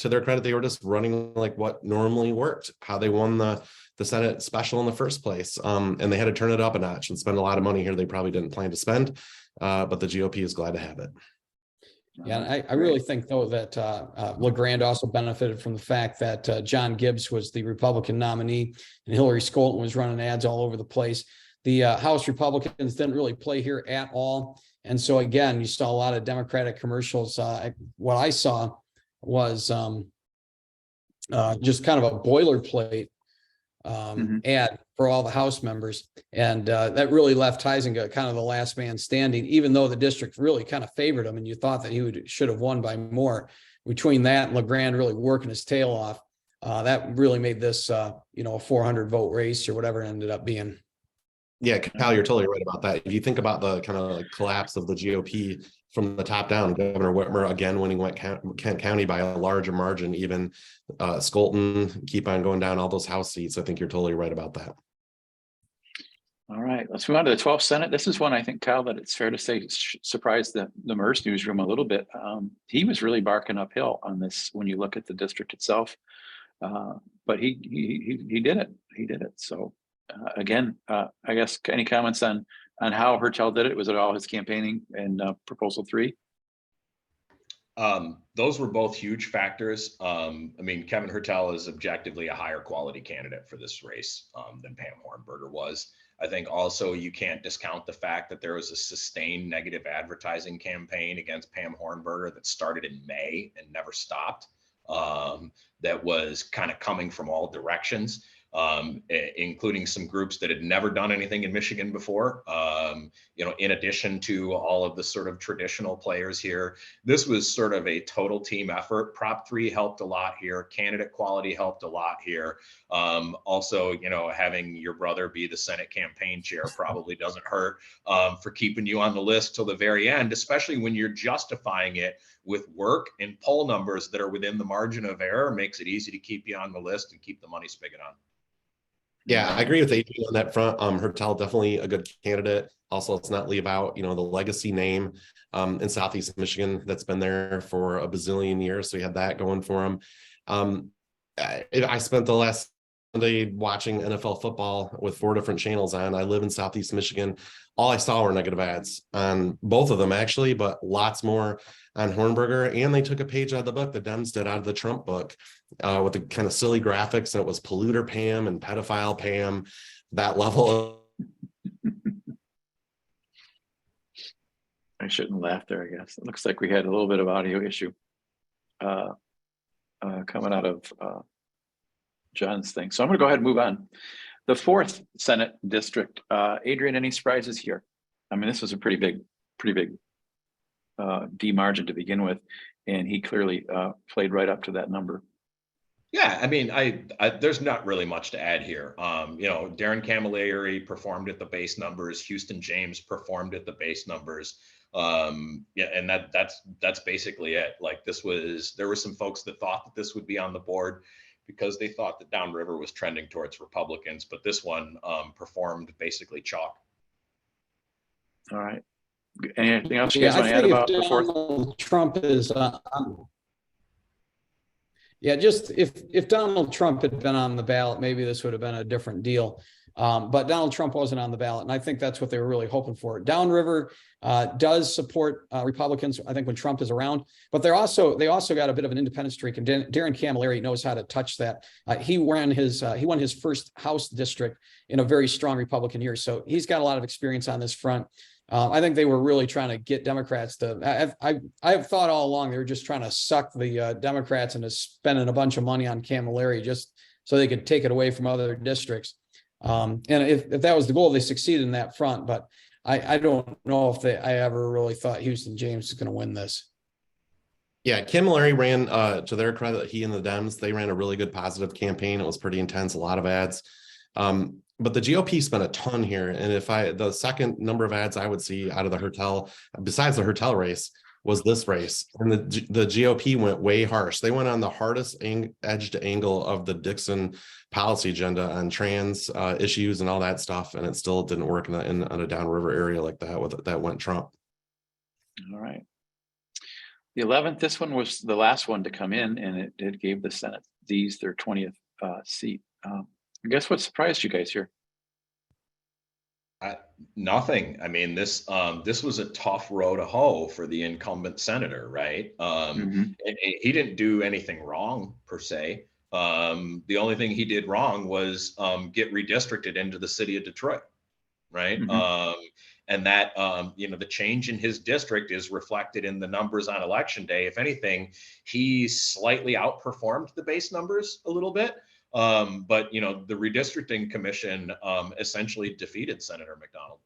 their credit, they were just running like what normally worked, how they won the Senate special in the first place. And they had to turn it up a notch and spend a lot of money here they probably didn't plan to spend, but the GOP is glad to have it. Yeah, I really think, though, that LeGrand also benefited from the fact that John Gibbs was the Republican nominee and Hillary Scholten was running ads all over the place. The House Republicans didn't really play here at all. And so, again, you saw a lot of Democratic commercials. What I saw was just kind of a boilerplate ad for all the House members. And that really left Huizenga kind of the last man standing, even though the district really kind of favored him and you thought that he should have won by more. Between that and LeGrand really working his tail off, that really made this, a 400 vote race or whatever it ended up being. Yeah, Kyle, you're totally right about that. If you think about the kind of like collapse of the GOP from the top down, Governor Whitmer again winning Kent County by a larger margin, even Scholten keep on going down all those House seats. I think you're totally right about that. All right, let's move on to the 12th Senate. This is one I think, Kyle, that it's fair to say surprised the MIRS newsroom a little bit. He was really barking uphill on this when you look at the district itself, but he did it. He did it. So. Again, I guess any comments on how Hertel did it? Was it all his campaigning and Proposal 3? Those were both huge factors. Kevin Hertel is objectively a higher quality candidate for this race than Pam Hornberger was. I think also you can't discount the fact that there was a sustained negative advertising campaign against Pam Hornberger that started in May and never stopped. That was kind of coming from all directions. Including some groups that had never done anything in Michigan before, in addition to all of the sort of traditional players here. This was sort of a total team effort. Prop 3 helped a lot here. Candidate quality helped a lot here. Also, having your brother be the Senate campaign chair probably doesn't hurt for keeping you on the list till the very end, especially when you're justifying it with work and poll numbers that are within the margin of error. Makes it easy to keep you on the list and keep the money spigot on. Yeah, I agree with Adrian on that front. Hertel definitely a good candidate. Also, let's not leave out, the legacy name in Southeast Michigan that's been there for a bazillion years. So he had that going for him. I spent the last Sunday watching NFL football with 4 different channels on. I live in Southeast Michigan. All I saw were negative ads on both of them, actually, but lots more on Hornberger. And they took a page out of the book the Dems did out of the Trump book with the kind of silly graphics. And it was polluter Pam and pedophile Pam, that level. I shouldn't laugh there, I guess. It looks like we had a little bit of audio issue coming out of John's thing. So I'm going to go ahead and move on. The 4th Senate district, Adrian, any surprises here? I mean, this was a pretty big demargin to begin with, and he clearly played right up to that number. Yeah, I mean, I there's not really much to add here. You know, Darren Camilleri performed at the base numbers. Houston James performed at the base numbers. Yeah, and that's basically it. Like there were some folks that thought that this would be on the board because they thought that downriver was trending towards Republicans, but this one performed basically chalk. All right. Anything else you guys want to add about the 4th? Trump is just if Donald Trump had been on the ballot, maybe this would have been a different deal. But Donald Trump wasn't on the ballot, and I think that's what they were really hoping for. Downriver does support Republicans, I think, when Trump is around, but they also got a bit of an independent streak, and Darren Camilleri knows how to touch that. He won his first House district in a very strong Republican year, so he's got a lot of experience on this front. I think they were really trying to get Democrats to. I've thought all along they were just trying to suck the Democrats into spending a bunch of money on Camilleri just so they could take it away from other districts. And if that was the goal, they succeeded in that front. But I don't know if I ever really thought Houston James was going to win this. Yeah, Camilleri ran, to their credit, he and the Dems, they ran a really good positive campaign. It was pretty intense, a lot of ads. But the GOP spent a ton here. And the second number of ads I would see out of the Hertel, besides the Hertel race, was this race. And the GOP went way harsh. They went on the hardest edged angle of the Dixon policy agenda on trans issues and all that stuff. And it still didn't work in a downriver area like that that went Trump. All right. The 11th, this one was the last one to come in, and it gave the Senate their 20th seat. I guess what surprised you guys here? Nothing. I mean, this was a tough row to hoe for the incumbent senator, right? And he didn't do anything wrong per se. The only thing he did wrong was get redistricted into the city of Detroit, right? And that the change in his district is reflected in the numbers on election day. If anything, he slightly outperformed the base numbers a little bit. But the redistricting commission essentially defeated Senator McDonald.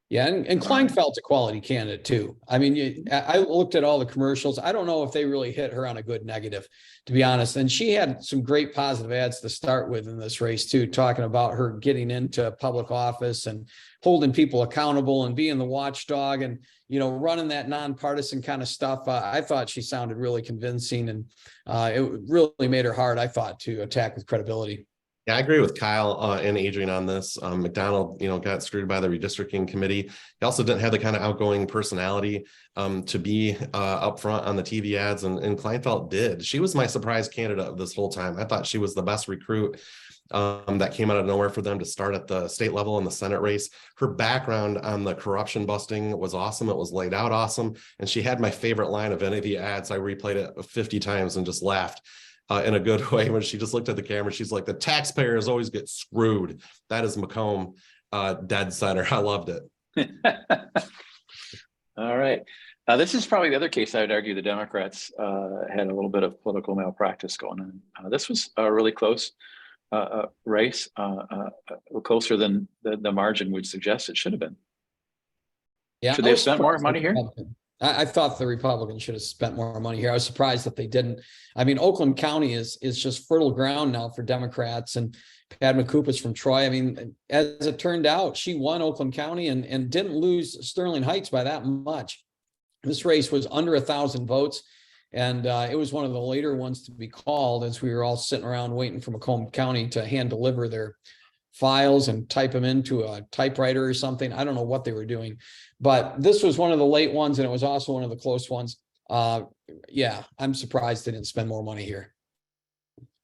Yeah, and Kleinfeld's a quality candidate too. I mean, I looked at all the commercials. I don't know if they really hit her on a good negative, to be honest. And she had some great positive ads to start with in this race too, talking about her getting into public office and holding people accountable and being the watchdog and, running that nonpartisan kind of stuff. I thought she sounded really convincing, and it really made her hard, I thought, to attack with credibility. Yeah, I agree with Kyle and Adrian on this. McDonald, got screwed by the redistricting committee. He also didn't have the kind of outgoing personality to be up front on the TV ads, and Kleinfeld did. She was my surprise candidate of this whole time. I thought she was the best recruit that came out of nowhere for them to start at the state level in the Senate race. Her background on the corruption busting was awesome. It was laid out awesome. And she had my favorite line of any of the ads. I replayed it 50 times and just laughed. In a good way, when she just looked at the camera, she's like, the taxpayers always get screwed. That is Macomb, dead center. I loved it. All right. This is probably the other case I would argue the Democrats had a little bit of political malpractice going on. This was a really close race, closer than the margin would suggest it should have been. Yeah, should they have spent more money here? I thought the Republicans should have spent more money here. I was surprised that they didn't. I mean, Oakland County is just fertile ground now for Democrats, and Pat McCoop from Troy. I mean, as it turned out, she won Oakland County and didn't lose Sterling Heights by that much. This race was under 1,000 votes, and it was one of the later ones to be called as we were all sitting around waiting for Macomb County to hand deliver their files and type them into a typewriter or something. I don't know what they were doing, but this was one of the late ones, and it was also one of the close ones. Yeah, I'm surprised they didn't spend more money here.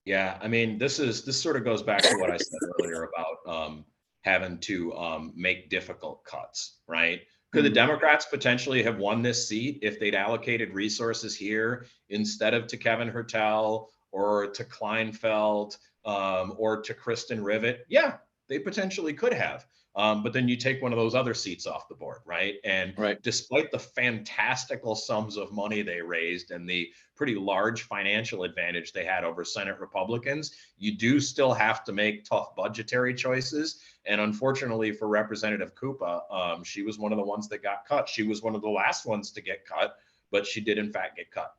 Yeah, I mean, this sort of goes back to what I said earlier about having to make difficult cuts, right? Could the Democrats potentially have won this seat if they'd allocated resources here instead of to Kevin Hertel or to Kleinfeld or to Kristen Rivet? Yeah, they potentially could have. But then you take one of those other seats off the board, right? And despite the fantastical sums of money they raised and the pretty large financial advantage they had over Senate Republicans, you do still have to make tough budgetary choices. And unfortunately for Representative Krupa, she was one of the ones that got cut. She was one of the last ones to get cut, but she did in fact get cut.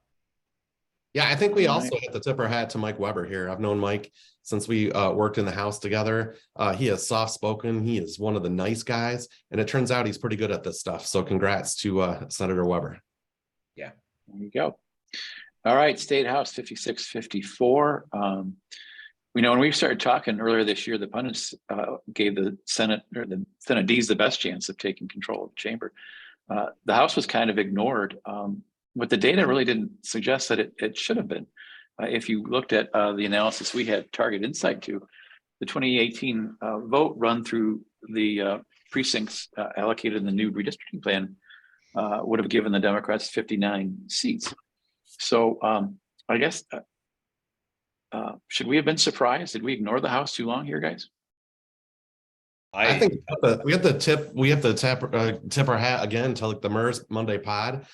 Yeah, I think we also have to tip our hat to Mike Weber here. I've known Mike since we worked in the House together. He is soft-spoken. He is one of the nice guys, and it turns out he's pretty good at this stuff. So congrats to Senator Weber. Yeah. There you go. All right, State House 5654. We know when we started talking earlier this year, the pundits gave the Senate or the Senate D's the best chance of taking control of the chamber. The House was kind of ignored. But the data really didn't suggest that it should have been. If you looked at the analysis we had target insight to, the 2018 vote run through the precincts allocated in the new redistricting plan would have given the Democrats 59 seats. So I guess, should we have been surprised? Did we ignore the House too long here, guys? I think we have to tip our hat again to like the MIRS Monday pod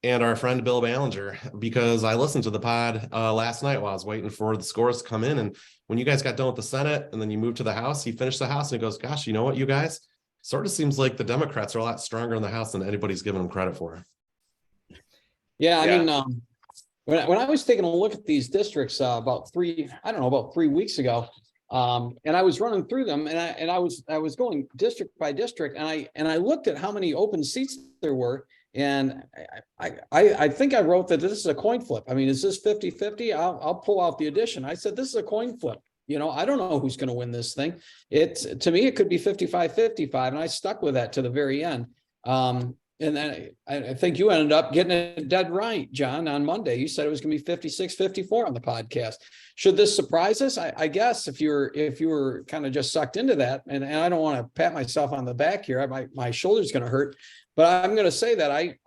and our friend Bill Ballinger, because I listened to the pod last night while I was waiting for the scores to come in. And when you guys got done with the Senate and then you moved to the House, he finished the House and he goes, gosh, you know what, you guys? Sort of seems like the Democrats are a lot stronger in the House than anybody's giving them credit for. Yeah, I mean, when I was taking a look at these districts about 3 weeks ago, and I was running through them, and I was going district by district, and I looked at how many open seats there were. And I think I wrote that this is a coin flip. I mean, is this 50-50? I'll pull out the addition. I said, this is a coin flip. You know, I don't know who's going to win this thing. To me, it could be 55-55. And I stuck with that to the very end. And then I think you ended up getting it dead right, John, on Monday. You said it was going to be 56-54 on the podcast. Should this surprise us? I guess if you were kind of just sucked into that, and I don't want to pat myself on the back here, my shoulder's going to hurt. But I'm going to say that I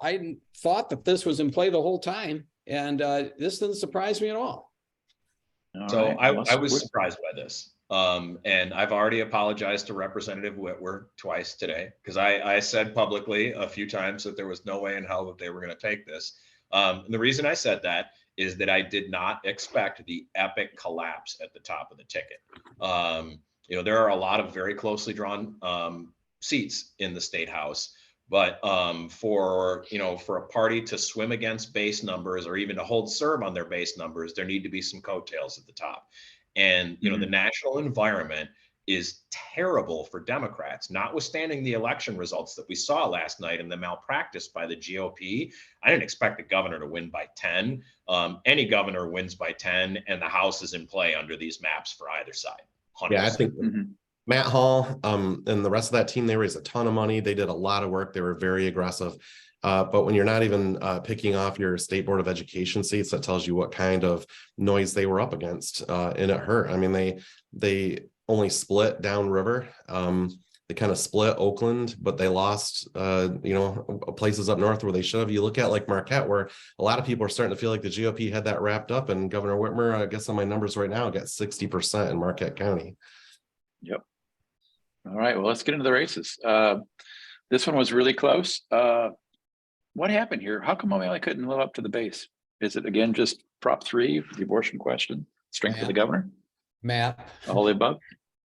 thought that this was in play the whole time, and this didn't surprise me at all. So I was surprised by this. And I've already apologized to Representative Whitwer twice today, because I said publicly a few times that there was no way in hell that they were going to take this. And the reason I said that is that I did not expect the epic collapse at the top of the ticket. You know, there are a lot of very closely drawn seats in the State House. But for a party to swim against base numbers or even to hold serve on their base numbers, there need to be some coattails at the top. And, the national environment is terrible for Democrats, notwithstanding the election results that we saw last night and the malpractice by the GOP. I didn't expect the governor to win by 10. Any governor wins by 10, and the House is in play under these maps for either side. 100%. Yeah, I think Matt Hall and the rest of that team, they raised a ton of money. They did a lot of work. They were very aggressive. But when you're not even picking off your state board of education seats, that tells you what kind of noise they were up against. And it hurt. I mean, they only split downriver. They kind of split Oakland, but they lost, places up north where they should have. You look at like Marquette, where a lot of people are starting to feel like the GOP had that wrapped up, and Governor Whitmer, I guess on my numbers right now, got 60% in Marquette County. Yep. All right, well, let's get into the races. This one was really close. What happened here? How come O'Malley couldn't live up to the base? Is it, again, just Prop 3, the abortion question, strength of the governor? Map. All the above?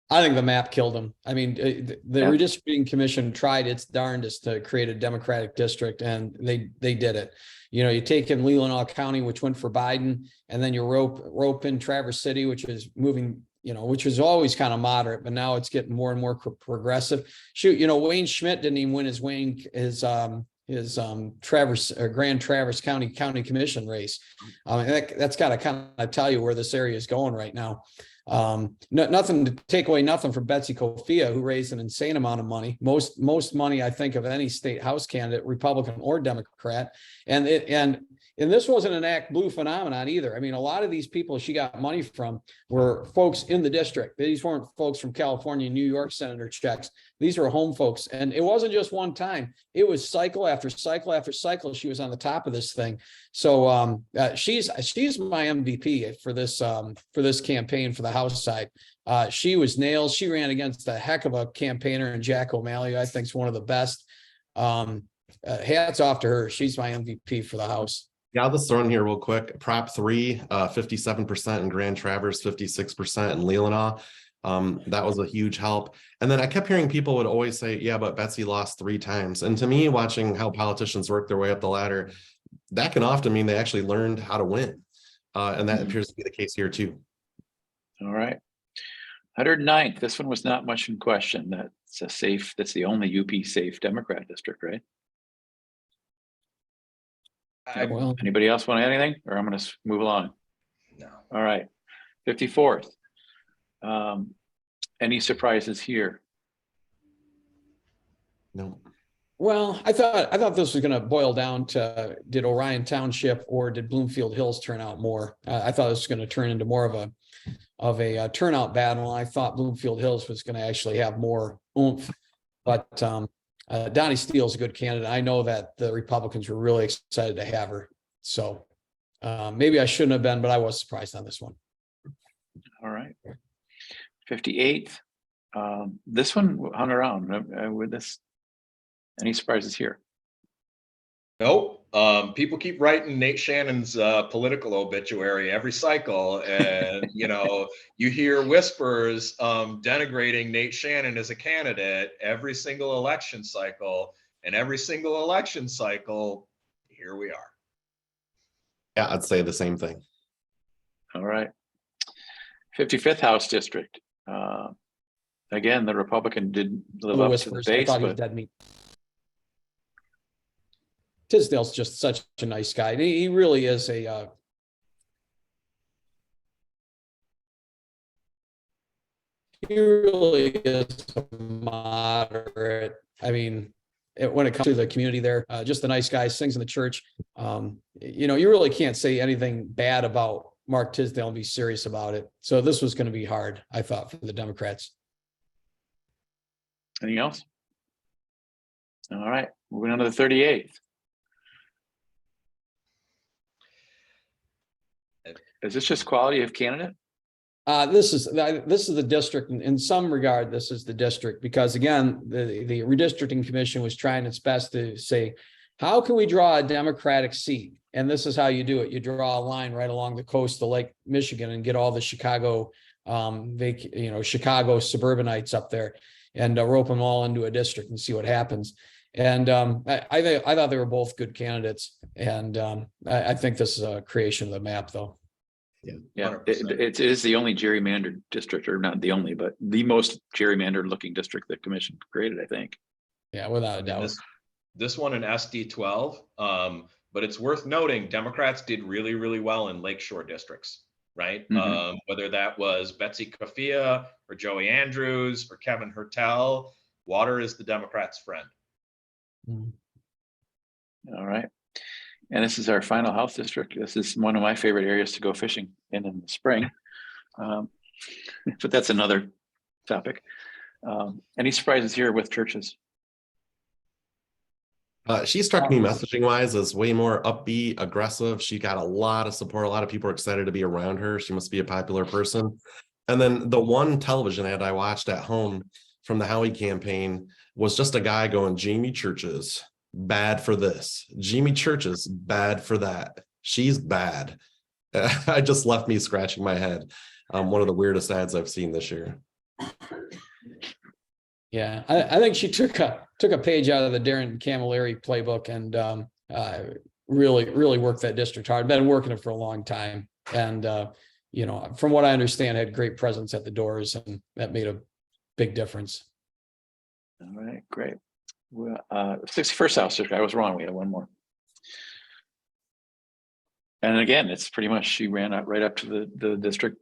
I think the map killed him. I mean, the redistricting commission tried its darndest to create a Democratic district, and they did it. You know, you take in Leelanau County, which went for Biden, and then you rope in Traverse City, which is moving, which was always kind of moderate, but now it's getting more and more progressive. Shoot, Wayne Schmidt didn't even win his Grand Traverse County Commission race. That's got to kind of tell you where this area is going right now. Nothing to take away, nothing from Betsy Kofia, who raised an insane amount of money, most money, I think, of any state House candidate, Republican or Democrat. And and this wasn't an Act Blue phenomenon either. I mean, a lot of these people she got money from were folks in the district. These weren't folks from California, New York senator checks. These were home folks. And it wasn't just one time. It was cycle after cycle after cycle. She was on the top of this thing. So she's my MVP for this campaign for the House side. She was nailed. She ran against a heck of a campaigner in Jack O'Malley, who I think is one of the best. Hats off to her. She's my MVP for the House. Yeah, I'll just throw in here real quick. Prop 3, 57% in Grand Traverse, 56% in Leelanau. That was a huge help. And then I kept hearing people would always say, yeah, but Betsy lost 3 times. And to me, watching how politicians work their way up the ladder, that can often mean they actually learned how to win. And that appears to be the case here too. All right. 109th. This one was not much in question. That's the only UP safe Democrat district, right? Well, Anybody else want anything, or I'm going to move along? No. All right. 54th. Any surprises here? No. well, I thought this was going to boil down to, did Orion Township or did Bloomfield Hills turn out more? I thought this was going to turn into more of a turnout battle. I thought Bloomfield Hills was going to actually have more oomph, but Donnie Steele's a good candidate. I know that the Republicans were really excited to have her. So maybe I shouldn't have been, but I was surprised on this one. All right. 58th. This one hung around with this. Any surprises here? Nope. People keep writing Nate Shannon's political obituary every cycle, and you hear whispers denigrating Nate Shannon as a candidate every single election cycle, and every single election cycle, here we are. Yeah, I'd say the same thing. All right. 55th House District. Again, the Republican didn't live up to the Whispers. I base, thought he was but dead meat. Tisdale's just such a nice guy. He really is a he really is a moderate. I mean, when it comes to the community there, just a nice guy, sings in the church. You really can't say anything bad about Mark Tisdale and be serious about it. So this was going to be hard, I thought, for the Democrats. anything else? All right, moving on to the 38th. Is this just quality of candidate? This is the district. In some regard, this is the district, because again, the redistricting commission was trying its best to say, how can we draw a Democratic seat? And this is how you do it. You draw a line right along the coast of Lake Michigan and get all the Chicago, Chicago suburbanites up there, and rope them all into a district and see what happens. And I thought they were both good candidates, and I think this is a creation of the map, though. Yeah, it is the only gerrymandered district, or not the only, but the most gerrymandered looking district that commission created, I think. Yeah, without a doubt. This one in SD12, but it's worth noting Democrats did really, really well in Lakeshore districts, right? Mm-hmm. Whether that was Betsy Kafia or Joey Andrews or Kevin Hertel, water is the Democrats' friend. All right. And this is our final House district. This is one of my favorite areas to go fishing in the spring. But that's another topic. Any surprises here with churches? She struck me messaging wise as way more upbeat, aggressive. She got a lot of support. A lot of people are excited to be around her. She must be a popular person. And then the one television ad I watched at home from the Howie campaign was just a guy going, Jamie Churches, bad for this. Jamie Churches, bad for that. She's bad. I just left me scratching my head. One of the weirdest ads I've seen this year. Yeah, I think she took a page out of the Darren Camilleri playbook and really worked that district hard. Been working it for a long time, and from what I understand, had great presence at the doors, and that made a big difference. All right, great. Well, 61st House district. I was wrong. We had one more. And again, it's pretty much she ran right up to the district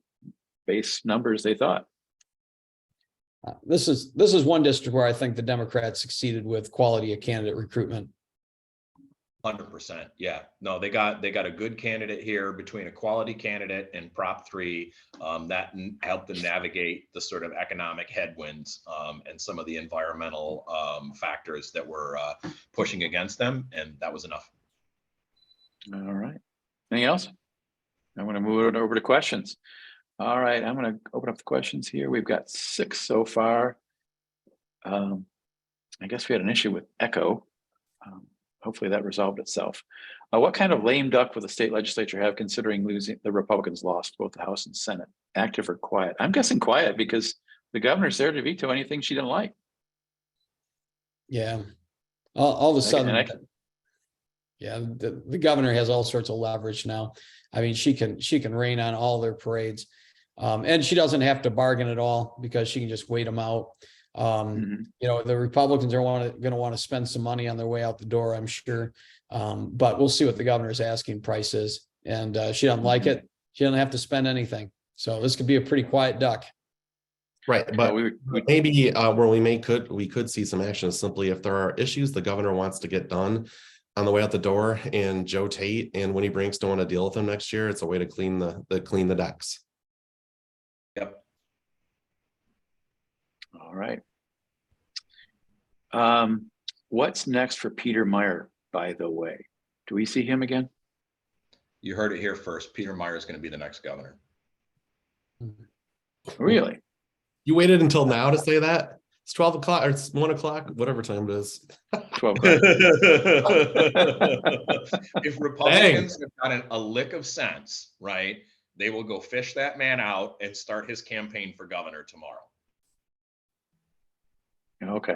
base numbers they thought. This is one district where I think the Democrats succeeded with quality of candidate recruitment. 100%. Yeah. No, they got a good candidate here between a quality candidate and Prop 3 that helped them navigate the sort of economic headwinds and some of the environmental factors that were pushing against them. And that was enough. All right. Anything else? I'm going to move it over to questions. All right. I'm going to open up the questions here. We've got 6 so far. I guess we had an issue with echo. Hopefully that resolved itself. What kind of lame duck will the state legislature have considering losing the Republicans lost both the House and Senate? Active or quiet? I'm guessing quiet because the governor's there to veto anything she didn't like. Yeah. All of a sudden, yeah, the governor has all sorts of leverage now. I mean, she can rain on all their parades. And she doesn't have to bargain at all because she can just wait them out. You know, the Republicans are going to want to spend some money on their way out the door, I'm sure. But we'll see what the governor's asking price is. And she doesn't like it. She doesn't have to spend anything. So this could be a pretty quiet duck. Right. But maybe where we could see some action is simply if there are issues the governor wants to get done on the way out the door, and Joe Tate and Winnie Brinks don't want to deal with them next year. It's a way to clean the decks. Yep. All right. What's next for Peter Meyer, by the way? Do we see him again? You heard it here first. Peter Meyer is going to be the next governor. Really? You waited until now to say that? It's 12 o'clock or it's 1 o'clock, whatever time it is. 12 o'clock. If Republicans have gotten a lick of sense, right, they will go fish that man out and start his campaign for governor tomorrow. Okay.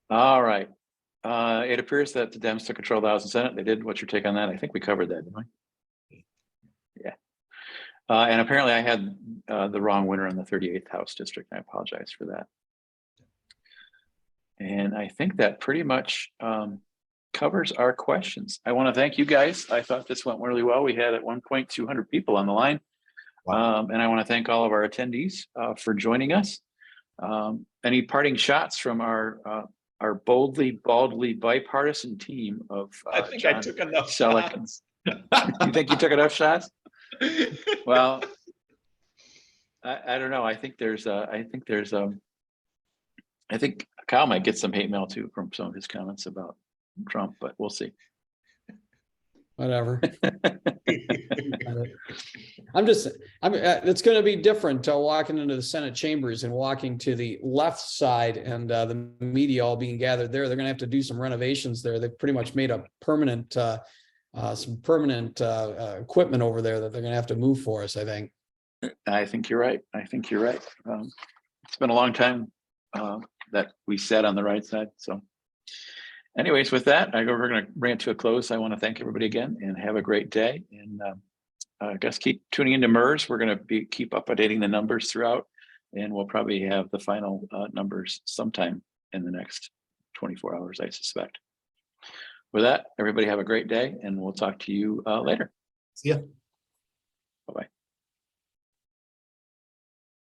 All right. It appears that the Dems took control of the House and Senate. They did. What's your take on that? I think we covered that, didn't we? Yeah. And apparently I had the wrong winner in the 38th House district. I apologize for that. And I think that pretty much covers our questions. I want to thank you guys. I thought this went really well. We had at one point 200 people on the line. Wow. And I want to thank all of our attendees for joining us. Any parting shots from our boldly, baldly bipartisan team of I think John, I took enough Sellek. shots. You think you took enough shots? Well, I don't know. I think Kyle might get some hate mail too from some of his comments about Trump, but we'll see. Whatever. It's going to be different walking into the Senate chambers and walking to the left side and the media all being gathered there. They're going to have to do some renovations there. They've pretty much made a permanent, equipment over there that they're going to have to move for us, I think. I think you're right. It's been a long time that we sat on the right side. So anyways, with that, we're going to bring it to a close. I want to thank everybody again and have a great day. And I guess keep tuning into MIRS. We're going to keep updating the numbers throughout, and we'll probably have the final numbers sometime in the next 24 hours, I suspect. With that, everybody have a great day, and we'll talk to you later. See ya. Bye-bye.